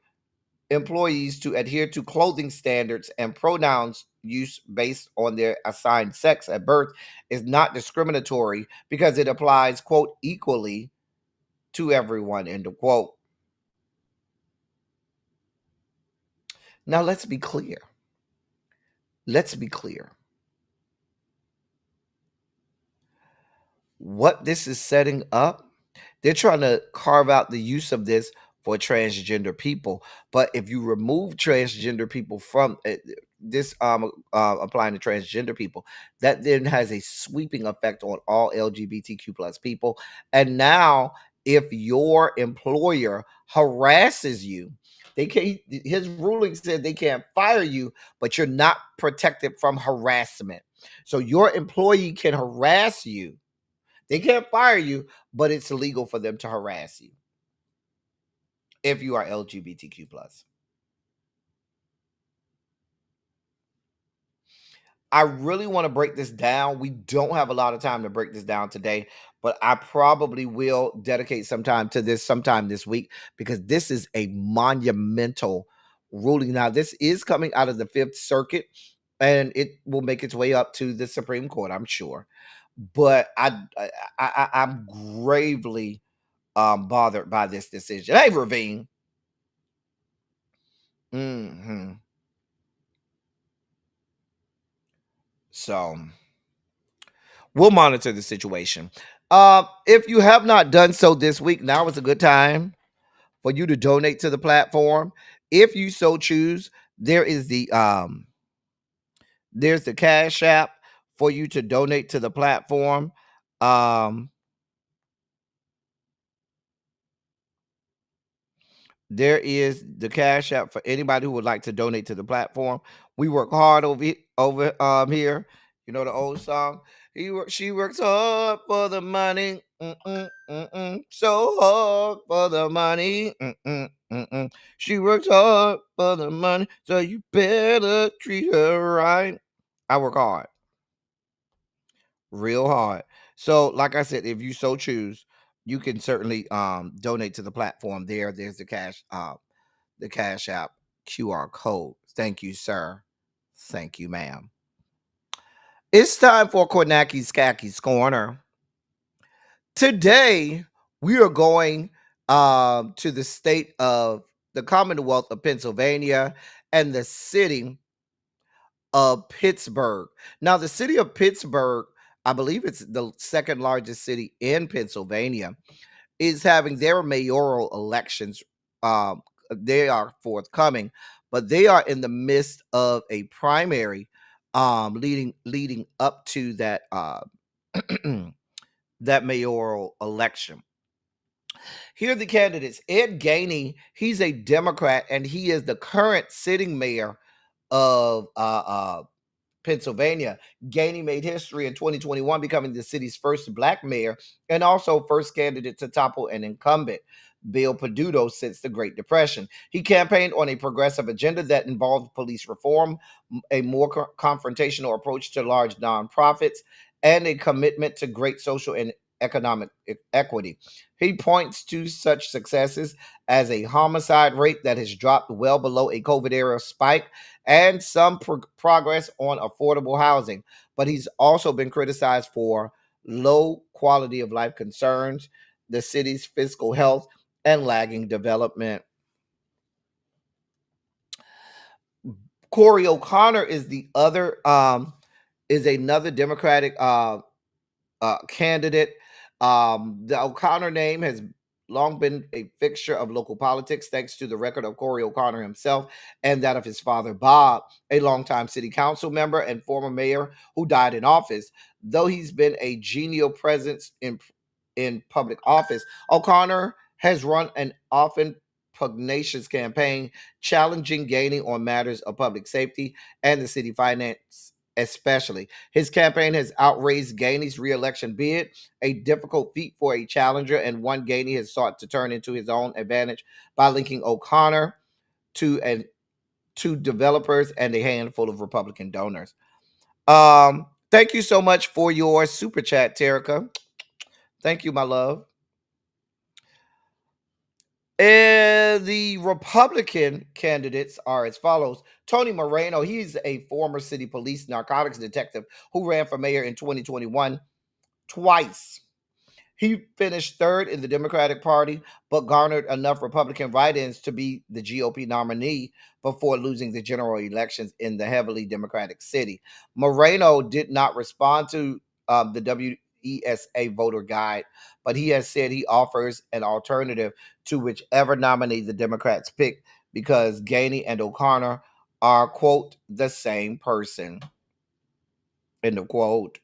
employees to adhere to clothing standards and pronouns use based on their assigned sex at birth is not discriminatory because it applies, quote, equally to everyone, end of quote. Now, let's be clear. Let's be clear. What this is setting up, they're trying to carve out the use of this for transgender people. But if you remove transgender people from this, applying to transgender people, that then has a sweeping effect on all LGBTQ plus people. And now, if your employer harasses you, they can't. His ruling said they can't fire you, but you're not protected from harassment. So your employee can harass you, they can't fire you, but it's illegal for them to harass you if you are LGBTQ plus. I really want to break this down. We don't have a lot of time to break this down today, but I probably will dedicate some time to this sometime this week because this is a monumental ruling. Now, this is coming out of the Fifth Circuit, and it will make its way up to the Supreme Court, I'm sure. But I'm gravely bothered by this decision. Hey, Ravine. So we'll monitor the situation. If you have not done so this week, now is a good time for you to donate to the platform. If you so choose, there's the Cash App for you to donate to the platform. There is the Cash App for anybody who would like to donate to the platform. We work hard over here. You know the old song. She works hard for the money, so hard for the money. She works hard for the money, so you better treat her right. I work hard, real hard. So, like I said, if you so choose, you can certainly donate to the platform. There's the Cash App QR code. Thank you, sir. Thank you, ma'am. It's time for Kornaki's Khakis Corner. Today, we are going to the state of the Commonwealth of Pennsylvania and the city of Pittsburgh. Now, the city of Pittsburgh, I believe it's the second largest city in Pennsylvania, is having their mayoral elections. Um, they are forthcoming, but they are in the midst of a primary leading up to that that mayoral election. Here are the candidates. Ed Gainey, he's a Democrat, and he is the current sitting mayor of Pennsylvania. Gainey made history in 2021, becoming the city's first black mayor and also first candidate to topple an incumbent, Bill Peduto, since the Great Depression. He campaigned on a progressive agenda that involved police reform, a more confrontational approach to large nonprofits, and a commitment to great social and economic equity. He points to such successes as a homicide rate that has dropped well below a COVID era spike and some progress on affordable housing. But he's also been criticized for low quality of life concerns, the city's fiscal health, and lagging development. Corey O'Connor is the other is another Democratic candidate. The O'Connor name has long been a fixture of local politics, thanks to the record of Corey O'Connor himself and that of his father, Bob, a longtime city council member and former mayor who died in office. Though he's been a genial presence in public office, O'Connor has run an often pugnacious campaign challenging Gainey on matters of public safety and the city finance especially. His campaign has outraised Gainey's reelection bid, a difficult feat for a challenger and one Gainey has sought to turn into his own advantage by linking O'Connor to to developers and a handful of Republican donors. Thank you so much for your super chat, Terica. Thank you, my love. And the Republican candidates are as follows. Tony Moreno, he's a former city police narcotics detective who ran for mayor in 2021 twice. He finished third in the Democratic Party, but garnered enough Republican write-ins to be the GOP nominee before losing the general elections in the heavily Democratic city. Moreno did not respond to the WESA voter guide, but he has said he offers an alternative to whichever nominee the Democrats pick because Gainey and O'Connor are, quote, the same person, end of quote.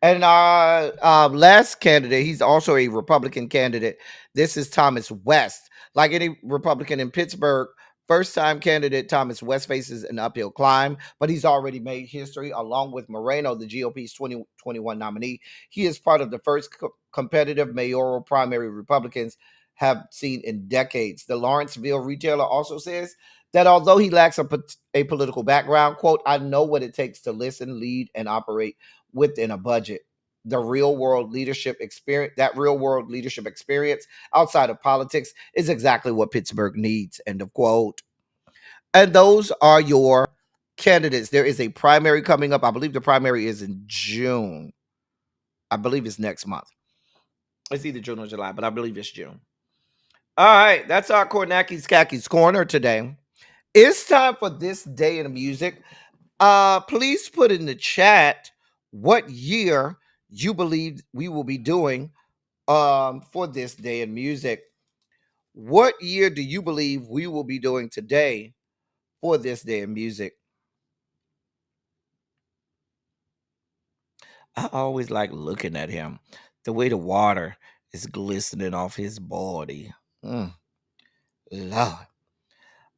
And our last candidate, he's also a Republican candidate. This is Thomas West. Like any Republican in Pittsburgh, first time candidate Thomas West faces an uphill climb, but he's already made history along with Moreno, the GOP's 2021 nominee. He is part of the first competitive mayoral primary Republicans have seen in decades. The Lawrenceville retailer also says that although he lacks a political background, quote, I know what it takes to listen, lead, and operate within a budget. The real world leadership experience outside of politics is exactly what Pittsburgh needs, end of quote. And those are your candidates. There is a primary coming up. I believe the primary is in June. I believe it's next month. It's either June or July, but I believe it's June. All right, that's our Kornaki's Khakis Corner today. It's time for this day in music. Please put in the chat what year you believe we will be doing for this day in music. What year do you believe we will be doing today for this day in music? I always like looking at him. The way the water is glistening off his body. Lord.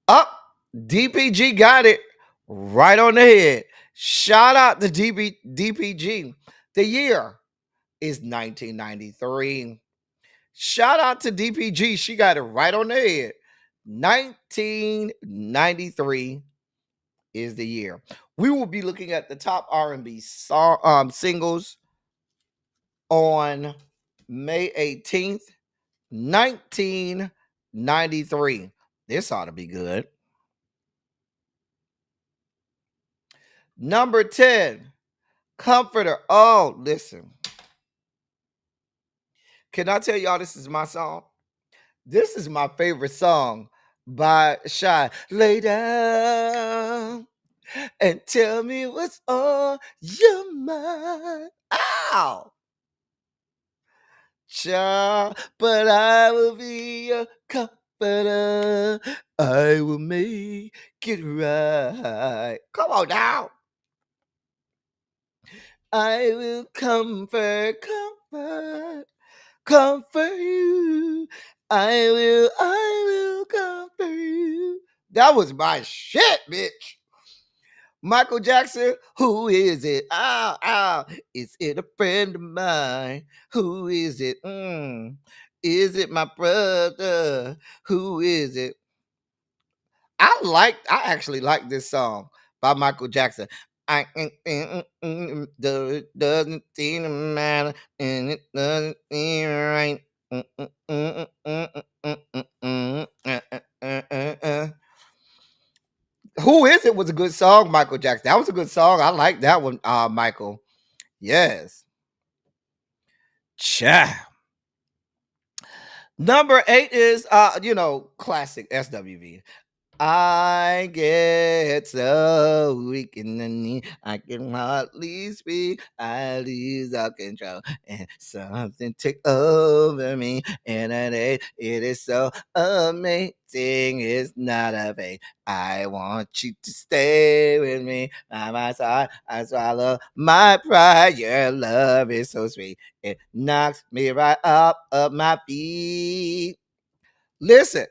Up, DPG got it right on the head. Shout out to DPG. The year is 1993. Shout out to DPG. She got it right on the head. 1993 is the year. We will be looking at the top R&B singles on May 18th, 1993. This ought to be good. Number 10, Comforter. Oh, listen. Can I tell y'all this is my song? This is my favorite song by Shy. Lay down and tell me what's on your mind. Ow! Child, but I will be your comforter. I will make it right. Come on now. I will comfort you. I will comfort you. That was my shit, bitch. Michael Jackson, who is it? Ow, ow. Is it a friend of mine? Who is it? Is it my brother? Who is it? I actually like this song by Michael Jackson. Doesn't seem to matter, and it doesn't seem right. Who is it was a good song, Michael Jackson. That was a good song. I like that one, Michael. Yes. Cha. Number 8 is classic SWV. I get so weak in the knee, I can hardly speak. I lose all control, and something took over me. And it is so amazing. It's not a fake. I want you to stay with me. By my side, I swallow my pride. Your love is so sweet. It knocks me right up my feet. Listen.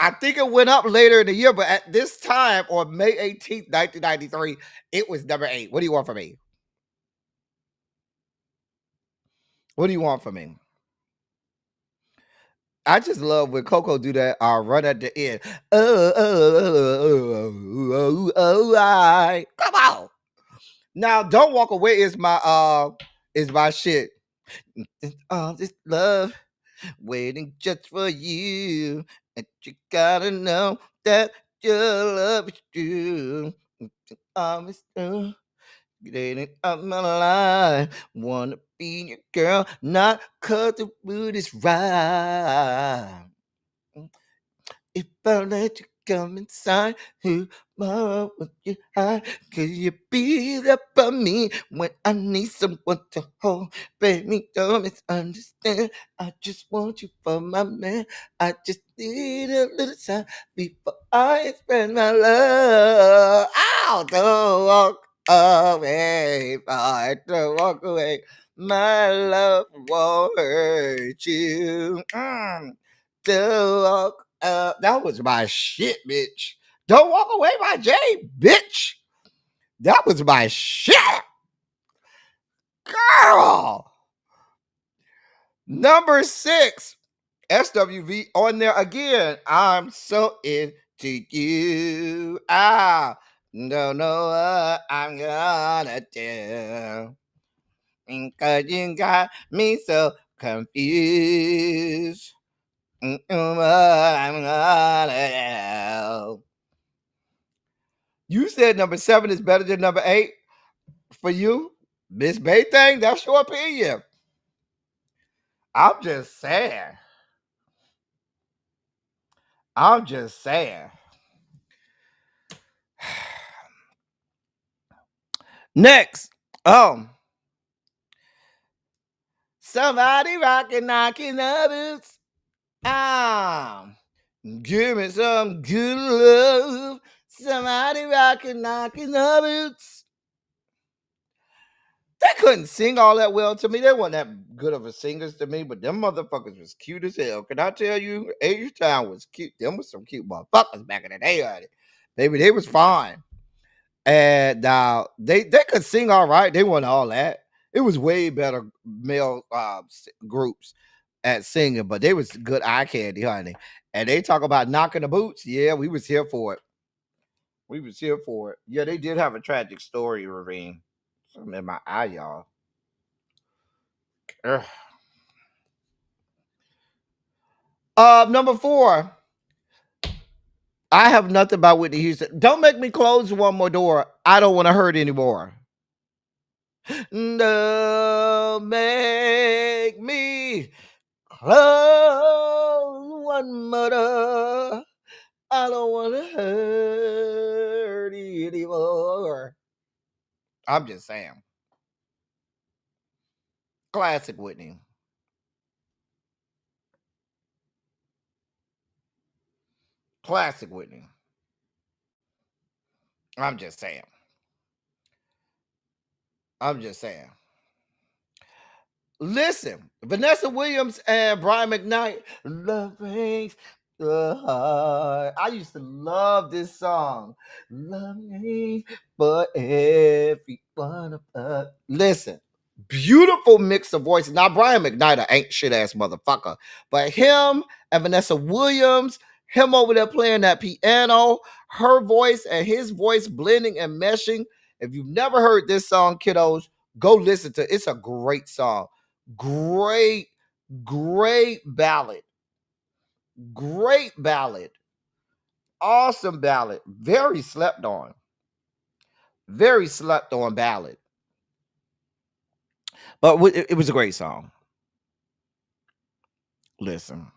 I think it went up later in the year, but at this time on May 18th, 1993, it was number 8. What do you want from me? What do you want from me? I just love when Coco do that run at the end. I come on. Now, Don't Walk Away is my shit. All this love waiting just for you. And you gotta know that your love is true. Always true. Getting up my life. Wanna be your girl, not 'cause the mood is right. If I let you come inside, who more would you hide? Could you be there for me when I need someone to hold? Baby, don't misunderstand. I just want you for my man. I just need a little time before I express my love. Ow, don't walk away, boy, don't walk away. My love won't hurt you. Don't walk that was my shit, bitch. Don't Walk Away by Jay, bitch. That was my shit, girl. Number 6, SWV on there again. I'm so into you. I don't know what I'm gonna do. Cause you got me so confused. What I'm gonna do. You said number 7 is better than number 8 for you, Miss Bay thing. That's your opinion. I'm just saying. I'm just saying. Next, somebody rocking, knocking the boots. Give me some good love. Somebody rocking, knocking the boots. They couldn't sing all that well to me. They weren't that good of a singers to me, but them motherfuckers was cute as hell. Can I tell you, H Town was cute. Them was some cute motherfuckers back in the day, honey. Baby, they was fine. And they could sing all right. They weren't all that. It was way better male groups at singing, but they was good eye candy, honey. And they talk about knocking the boots. Yeah, we was here for it. We was here for it. Yeah, they did have a tragic story, Ravine. Something in my eye, y'all. Ugh. Number 4. I have nothing about Whitney Houston. Don't make me close one more door. I don't want to hurt anymore. Don't make me close one more door. I don't want to dirty anymore. I'm just saying. Classic Whitney. Classic Whitney. I'm just saying. I'm just saying. Listen, Vanessa Williams and Brian McKnight, Love Breaks the Heart. I used to love this song. Love ain't for everyone of us. Listen, beautiful mix of voices. Now, Brian McKnight, a ain't shit ass motherfucker, but him and Vanessa Williams, him over there playing that piano, her voice and his voice blending and meshing. If you've never heard this song, kiddos, go listen to it. It's a great song. Great, great ballad. Great ballad. Awesome ballad. Very slept on. Very slept on ballad. But it was a great song. Listen.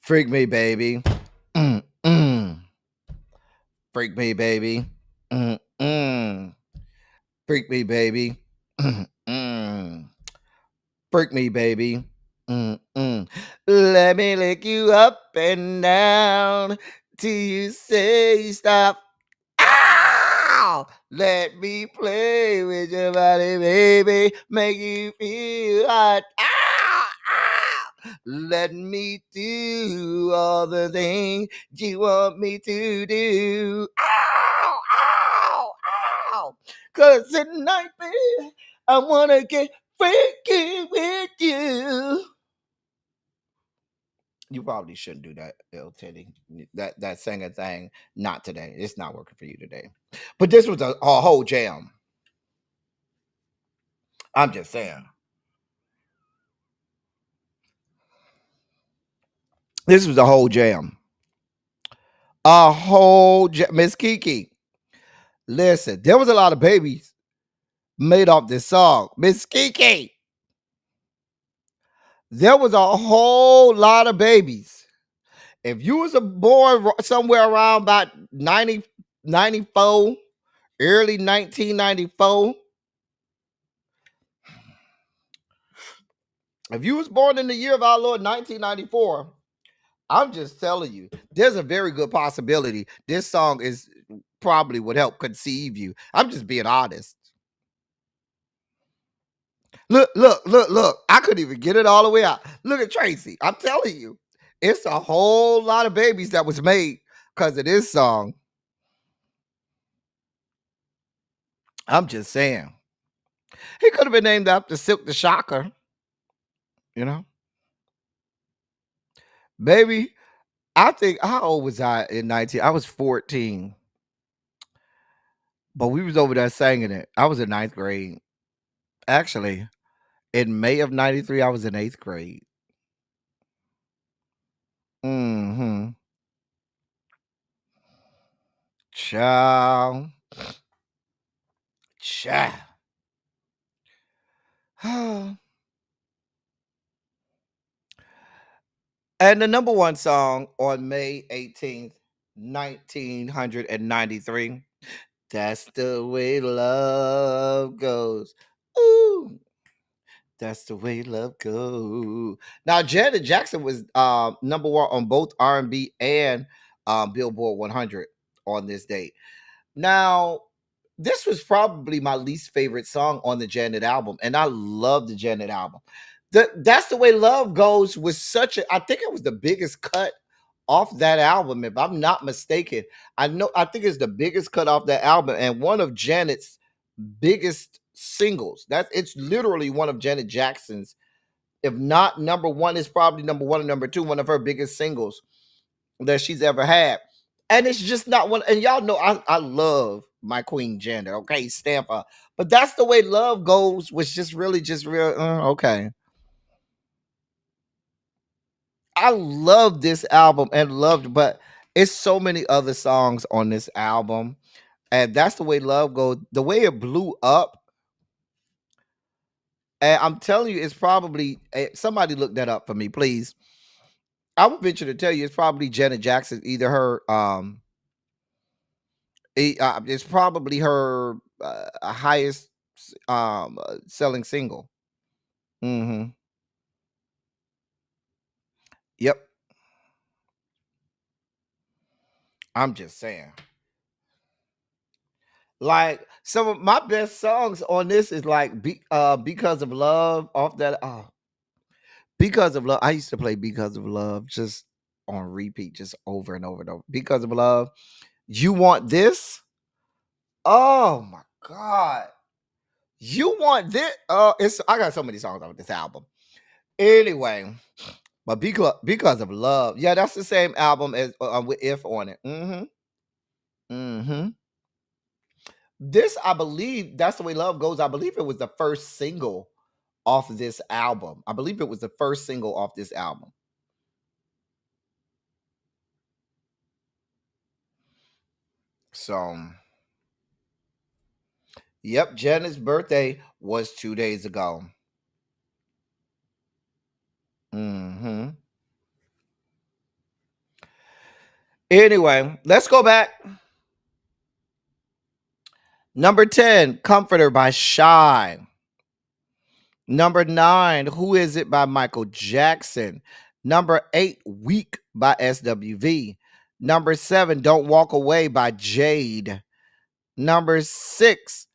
Freak me, baby. Mm. Freak me, baby. Mm. Freak me, baby. Mm. Freak me, baby. Let me lick you up and down till you say stop. Ow! Let me play with your body, baby. Make you feel hot. Ow! Ow! Let me do all the things you want me to do. Ow! Ow! Ow! 'Cause tonight, baby, I wanna get freaky with you. You probably shouldn't do that, L Teddy. That singing thing, not today. It's not working for you today. But this was a whole jam. I'm just saying. This was a whole jam. A whole jam. Miss Kiki, listen, there was a lot of babies made off this song. Miss Kiki, there was a whole lot of babies. If you was a boy somewhere around about 94, early 1994, if you was born in the year of our Lord 1994, I'm just telling you, there's a very good possibility this song is probably would help conceive you. I'm just being honest. Look. I couldn't even get it all the way out. Look at Tracy. I'm telling you, it's a whole lot of babies that was made because of this song. I'm just saying. He could have been named after Silk the Shocker, you know? Baby, I think, how old was I in 19? I was 14. But we was over there singing it. I was in ninth grade. Actually, in May of 93, I was in eighth grade. Mm-hmm. Child. Child. And the number one song on May 18th, 1993. That's the way love goes. Ooh. That's the way love goes. Now, Janet Jackson was number one on both R&B and Billboard 100 on this date. Now, this was probably my least favorite song on the Janet album, and I love the Janet album. That's the way love goes was such a. I think it was the biggest cut off that album, if I'm not mistaken. I think it's the biggest cut off that album, and one of Janet's biggest singles. It's literally one of Janet Jackson's, if not number one, it's probably number one and number two, one of her biggest singles that she's ever had. And it's just not one. And y'all know I love my Queen Janet. Okay, stamp her. But that's the way love goes. Was just really just real. Okay. I love this album and loved, but it's so many other songs on this album. And that's the way love goes. The way it blew up. And I'm telling you, it's probably somebody look that up for me, please. I would venture to tell you it's probably Janet Jackson, either her It's probably her highest selling single. Mm-hmm. Yep. I'm just saying. Like some of my best songs on this is like Because of Love off that Because of Love. I used to play Because of Love just on repeat, just over and over and over. Because of Love. You Want This? Oh my God. You Want This? I got so many songs on this album. Anyway, but because of Love. Yeah, that's the same album as with If on it. Mm-hmm. Mm-hmm. This, I believe, That's the Way Love Goes. I believe it was the first single off this album. I believe it was the first single off this album. So, yep, Janet's birthday was 2 days ago. Mm-hmm. Anyway, let's go back. Number 10, Comforter by Shy. Number 9, Who Is It by Michael Jackson. Number 8, Weak by SWV. Number 7, Don't Walk Away by Jade. Number 6,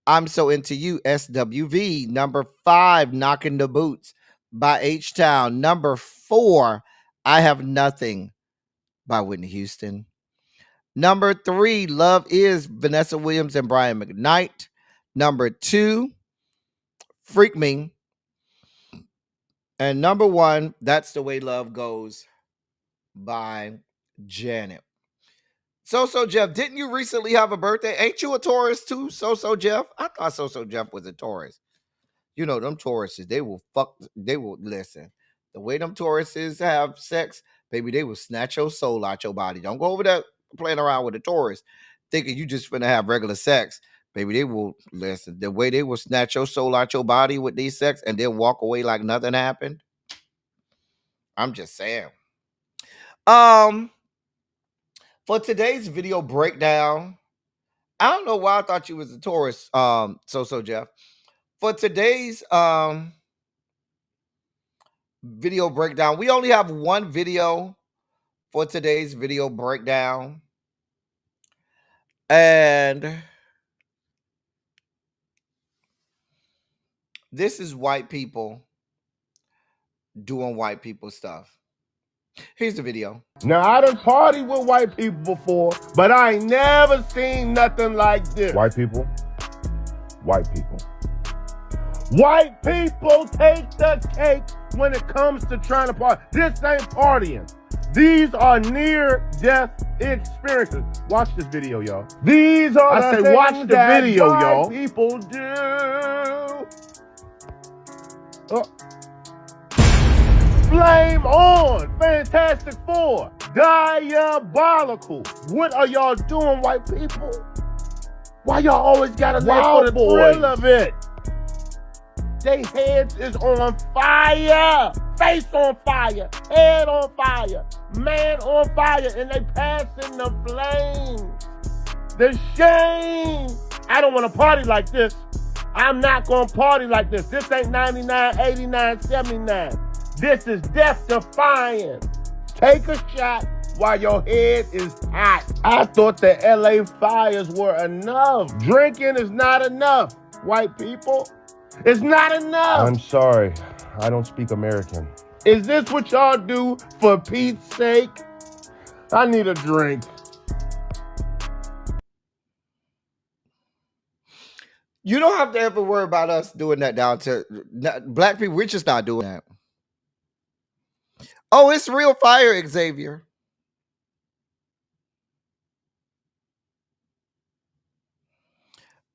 I'm So Into You, SWV. Number 5, Knocking the Boots by H-Town. Number 4, I Have Nothing by Whitney Houston. Number 3, Love Is, Vanessa Williams and Brian McKnight. Number 2, Freak Me. And number 1, That's the Way Love Goes by Janet. So Jeff, didn't you recently have a birthday? Ain't you a Taurus too, So Jeff? I thought So Jeff was a Taurus. You know, them Tauruses, they will listen. The way them Tauruses have sex, baby, they will snatch your soul out your body. Don't go over there playing around with a Taurus, thinking you just finna have regular sex. Baby, they will listen. The way they will snatch your soul out your body with these sex and then walk away like nothing happened. I'm just saying. Um, for today's video breakdown, I don't know why I thought you was a Taurus, so Jeff. For today's video breakdown, we only have one video for today's video breakdown. And this is white people doing white people stuff. Here's the video. Now, I done partied with white people before, but I ain't never seen nothing like this. White people. White people take the cake when it comes to trying to party. This ain't partying. These are near-death experiences. Watch this video, y'all. These are the things that white people do. Flame on! Fantastic Four! Diabolical! What are y'all doing, white people? Why y'all always gotta live for the thrill of it? They heads is on fire! Face on fire! Head on fire! Man on fire! And they passing the flames! The shame! I don't want to party like this. I'm not gonna party like this. This ain't 99, 89, 79. This is death defying. Take a shot while your head is hot. I thought the LA fires were enough. Drinking is not enough, white people. It's not enough. I'm sorry. I don't speak American. Is this what y'all do for Pete's sake? I need a drink. You don't have to ever worry about us doing that down to black people. We're just not doing that. Oh, it's real fire, Xavier.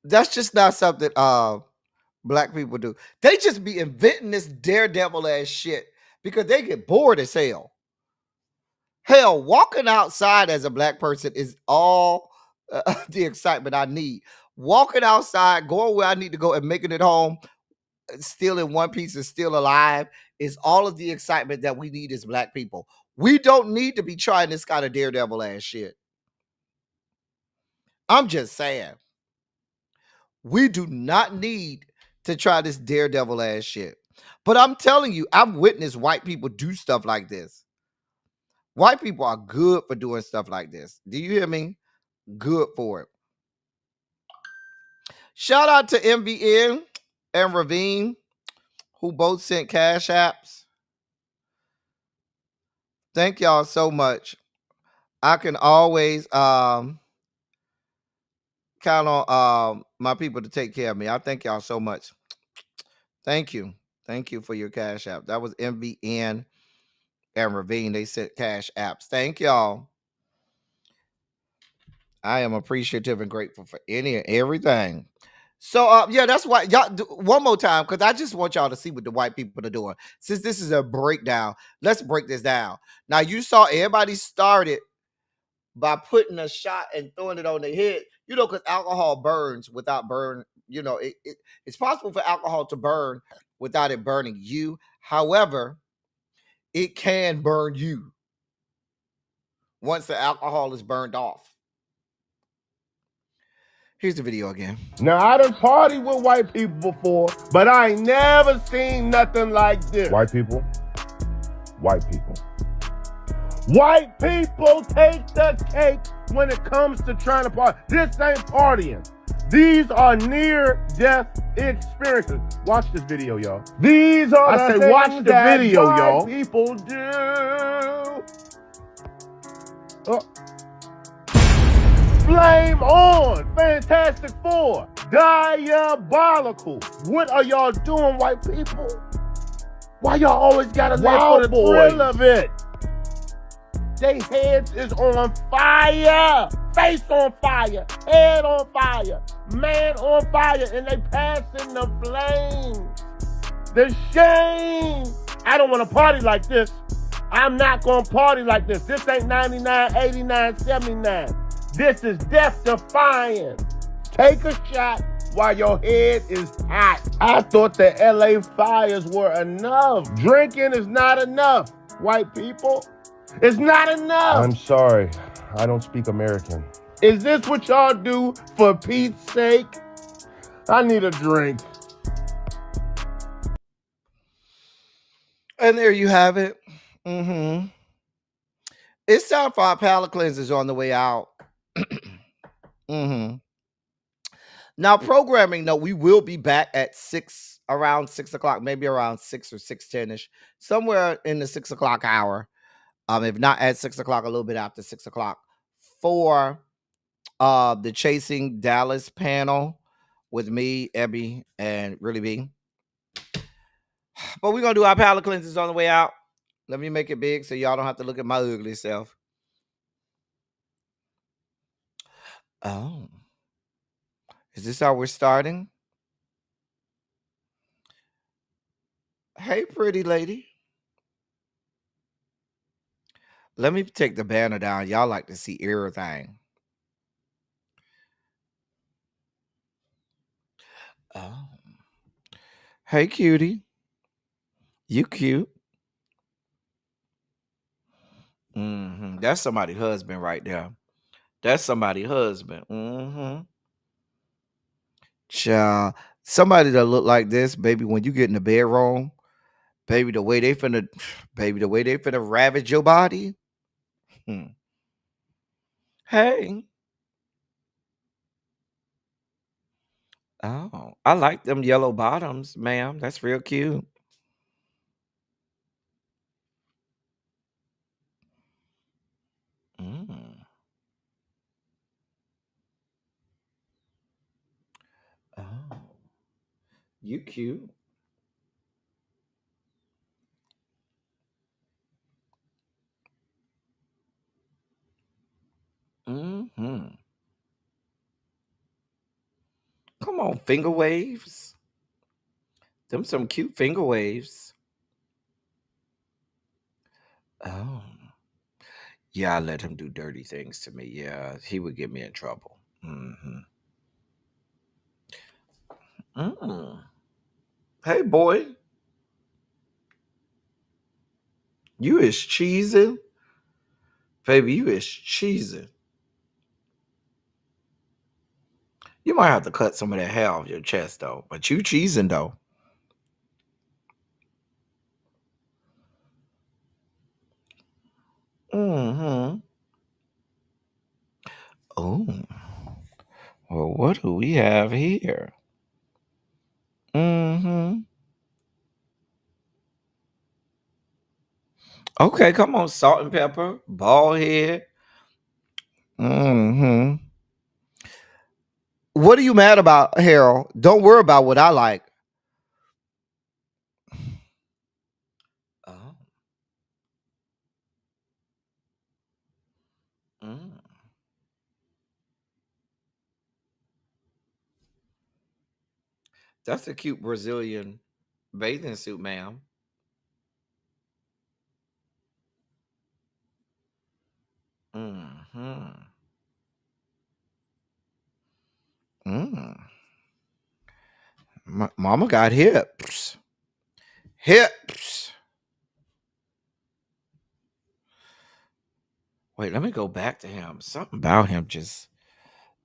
That's just not something black people do. They just be inventing this daredevil ass shit because they get bored as hell. Hell, walking outside as a black person is all the excitement I need. Walking outside, going where I need to go, and making it home, still in one piece and still alive, is all of the excitement that we need as black people. We don't need to be trying this kind of daredevil ass shit. I'm just saying. We do not need to try this daredevil ass shit. But I'm telling you, I've witnessed white people do stuff like this. White people are good for doing stuff like this. Do you hear me? Good for it. Shout out to MVN and Ravine, who both sent cash apps. Thank y'all so much. I can always count on my people to take care of me. I thank y'all so much. Thank you. Thank you for your cash app. That was MVN and Ravine. They sent cash apps. Thank y'all. I am appreciative and grateful for any and everything. So yeah, that's why y'all do, one more time, because I just want y'all to see what the white people are doing. Since this is a breakdown, let's break this down. Now you saw everybody started by putting a shot and throwing it on their head, because alcohol burns without burn. It's possible for alcohol to burn without it burning you. However, it can burn you once the alcohol is burned off. Here's the video again. Now, I done partied with white people before, but I ain't never seen nothing like this. White people. White people take the cake when it comes to trying to party. This ain't partying. These are near-death experiences. Watch this video, y'all. These are the things that white people do. Flame on! Fantastic Four! Diabolical! What are y'all doing, white people? Why y'all always gotta live for the thrill of it? They heads is on fire! Face on fire! Head on fire! Man on fire! And they passing the flames! The shame! I don't want to party like this. I'm not gonna party like this. This ain't 99, 89, 79. This is death defying. Take a shot while your head is hot. I thought the LA fires were enough. Drinking is not enough, white people. It's not enough. I'm sorry, I don't speak American. Is this what y'all do for Pete's sake? I need a drink. And there you have it. It's time for our palate cleansers on the way out. Now, programming, no, we will be back at around 6 o'clock, maybe around 6 or 6:10ish, somewhere in the 6 o'clock hour. If not at 6 o'clock, a little bit after 6 o'clock, for the Chasing Dallas panel with me, Ebby, and Really B. But we're gonna do our palate cleansers on the way out. Let me make it big so y'all don't have to look at my ugly self. Oh. Is this how we're starting? Hey, pretty lady. Let me take the banner down. Y'all like to see everything. Oh. Hey, cutie. You cute. That's somebody's husband right there. That's somebody's husband. Child. Somebody that look like this, baby, when you get in the bedroom, baby, the way they finna ravage your body. Hey. Oh, I like them yellow bottoms, ma'am. That's real cute. Mm. Oh, you cute. Come on, finger waves. Them some cute finger waves. Oh. Yeah, I let him do dirty things to me. Yeah, he would get me in trouble. Hey, boy. You is cheesing. Baby, you is cheesing. You might have to cut some of that hair off your chest though. But you cheesing though. Mm-hmm. Oh. Well, what do we have here? Mm-hmm. Okay, come on, salt and pepper, bald head. Mm-hmm. What are you mad about, Harold? Don't worry about what I like. Oh. Mm. That's a cute Brazilian bathing suit, ma'am. Mm-hmm. Mm. Mama got hips. Hips. Wait, let me go back to him. Something about him just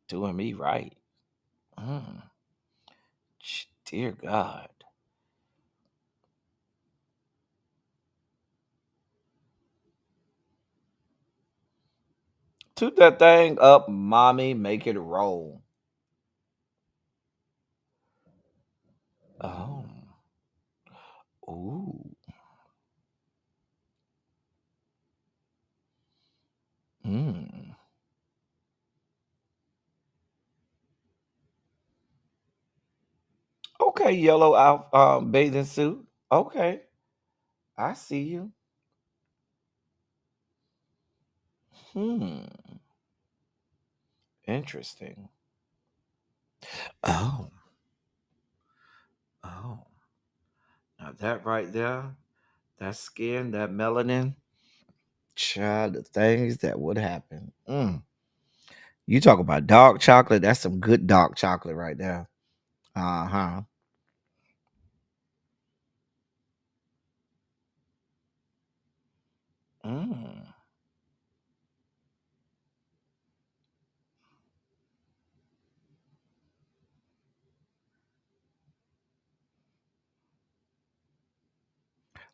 doing me right. Mm. Dear God. Toot that thing up, mommy. Make it roll. Oh. Ooh. Mm. Okay, yellow out bathing suit. Okay. I see you. Hmm. Interesting. Oh. Oh. Now that right there, that skin, that melanin, child, the things that would happen. Mm. You talk about dark chocolate, that's some good dark chocolate right there. Uh-huh. Mm.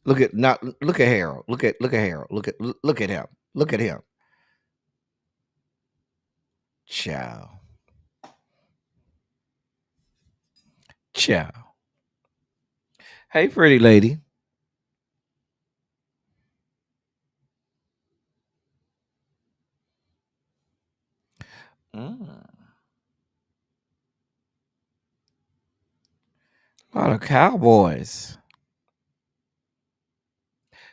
Look at not look at Harold. Look at Harold. Look at him. Look at him. Child. Child. Hey, pretty lady. Mm. A lot of cowboys.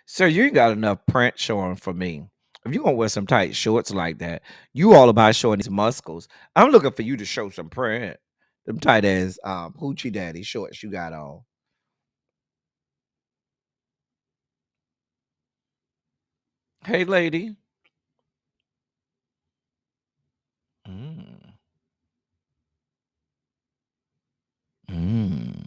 Sir, you ain't got enough print showing for me. If you gonna wear some tight shorts like that, you all about showing these muscles. I'm looking for you to show some print. Them tight ass hoochie daddy shorts you got on. Hey lady. Mm. Mm.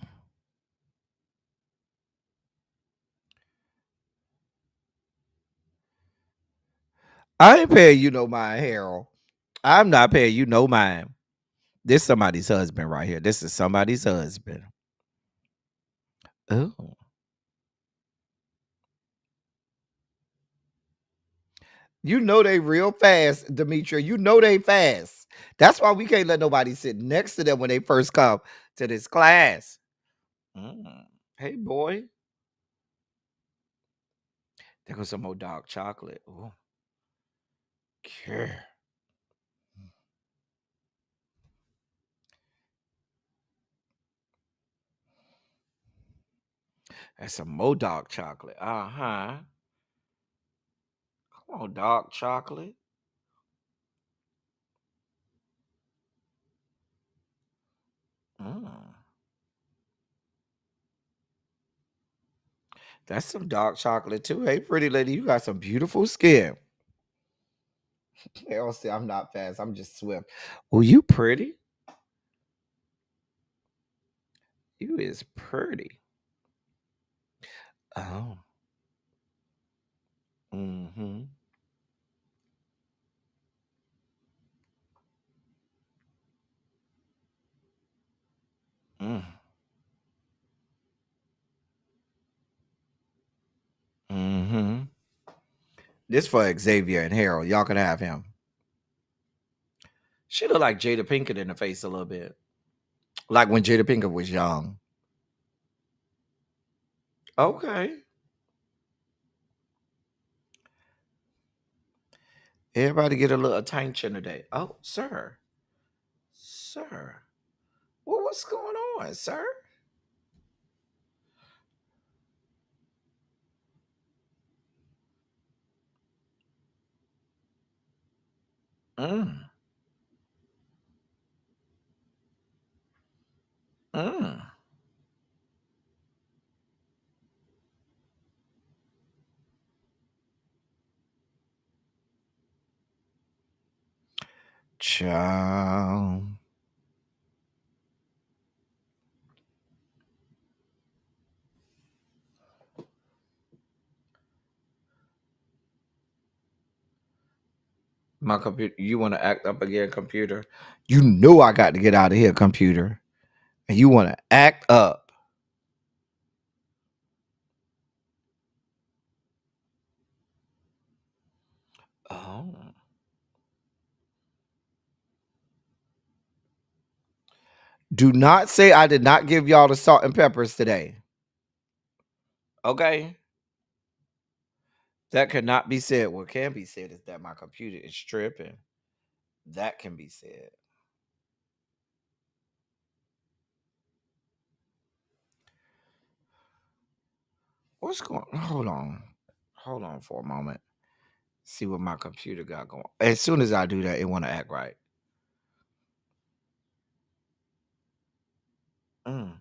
I ain't paying you no mind, Harold. I'm not paying you no mind. This somebody's husband right here. This is somebody's husband. Oh. You know they real fast, Demetria. You know they fast. That's why we can't let nobody sit next to them when they first come to this class. Mm. Hey, boy. There goes some more dark chocolate. Oh, care. That's some more dark chocolate. Uh-huh. Come on, dark chocolate. Mm. That's some dark chocolate too. Hey, pretty lady, you got some beautiful skin. They all say I'm not fast. I'm just swift. Oh, you pretty. You is pretty. Oh. Mm-hmm. Mm. Mm-hmm. This for Xavier and Harold. Y'all can have him. She look like Jada Pinkett in the face a little bit. Like when Jada Pinkett was young. Okay. Everybody get a little attention today. Oh, sir. Sir. Well, what's going on, sir? Mm. Mm. Child. My computer, you want to act up again, computer? You know I got to get out of here, computer. And you want to act up. Oh. Do not say I did not give y'all the salt and peppers today. Okay? That cannot be said. What can be said is that my computer is tripping. That can be said. What's going on? Hold on. Hold on for a moment. See what my computer got going. As soon as I do that, it want to act right. Mm.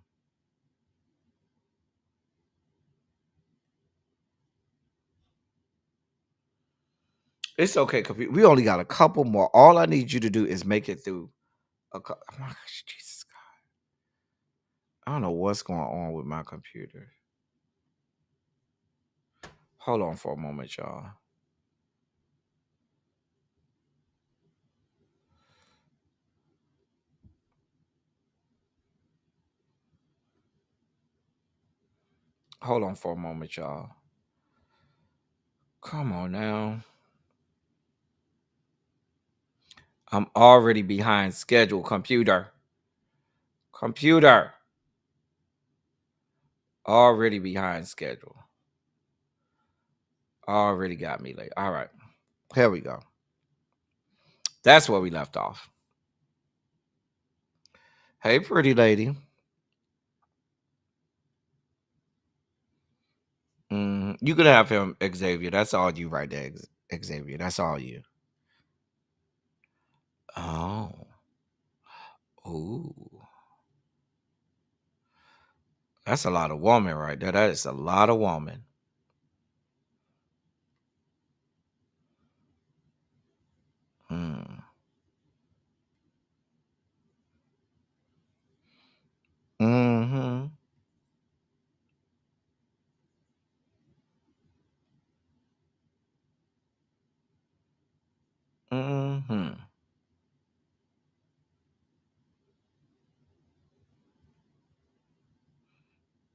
It's okay, computer. We only got a couple more. All I need you to do is make it through a couple. Oh my gosh, Jesus God. I don't know what's going on with my computer. Hold on for a moment, y'all. Hold on for a moment, y'all. Come on now. I'm already behind schedule, computer. Computer. Already behind schedule. Already got me late. All right. Here we go. That's where we left off. Hey, pretty lady. You can have him, Xavier. That's all you right there, Xavier. That's all you. Oh. Ooh. That's a lot of woman right there. That is a lot of woman. Mm. Mm-hmm. Mm-hmm.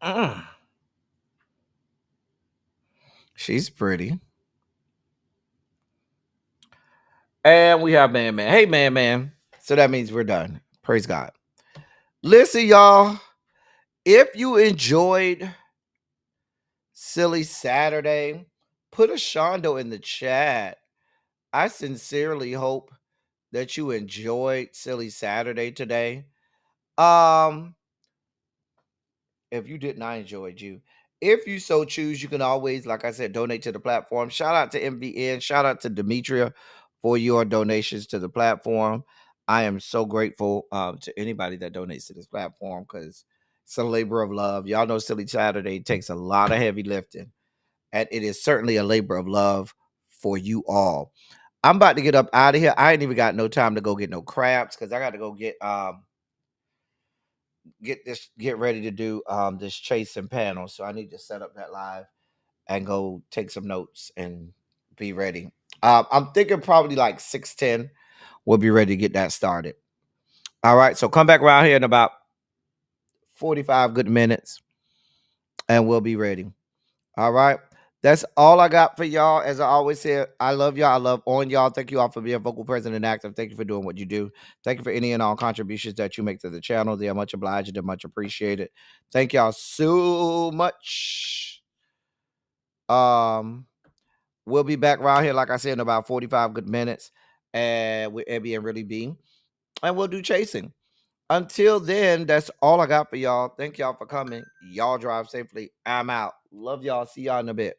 Mm. She's pretty. And we have Man Man. Hey, Man Man. So that means we're done. Praise God. Listen, y'all. If you enjoyed Silly Saturday, put a shondo in the chat. I sincerely hope that you enjoyed Silly Saturday today. Um, if you didn't, I enjoyed you. If you so choose, you can always, like I said, donate to the platform. Shout out to MVN. Shout out to Demetria for your donations to the platform. I am so grateful to anybody that donates to this platform because it's a labor of love. Y'all know Silly Saturday takes a lot of heavy lifting, and it is certainly a labor of love for you all. I'm about to get up out of here. I ain't even got no time to go get no crabs because I got to go get ready to do this chasing panel. So I need to set up that live and go take some notes and be ready. I'm thinking probably like 6:10. We'll be ready to get that started. All right. So come back around here in about 45 good minutes, and we'll be ready. All right. That's all I got for y'all. As I always say, I love y'all. I love on y'all. Thank you all for being vocal, present, and active. Thank you for doing what you do. Thank you for any and all contributions that you make to the channel. They are much obliged and much appreciated. Thank y'all so much. We'll be back around here, like I said, in about 45 good minutes, and with Ebby and Really B, and we'll do chasing. Until then, that's all I got for y'all. Thank y'all for coming. Y'all drive safely. I'm out. Love y'all. See y'all in a bit.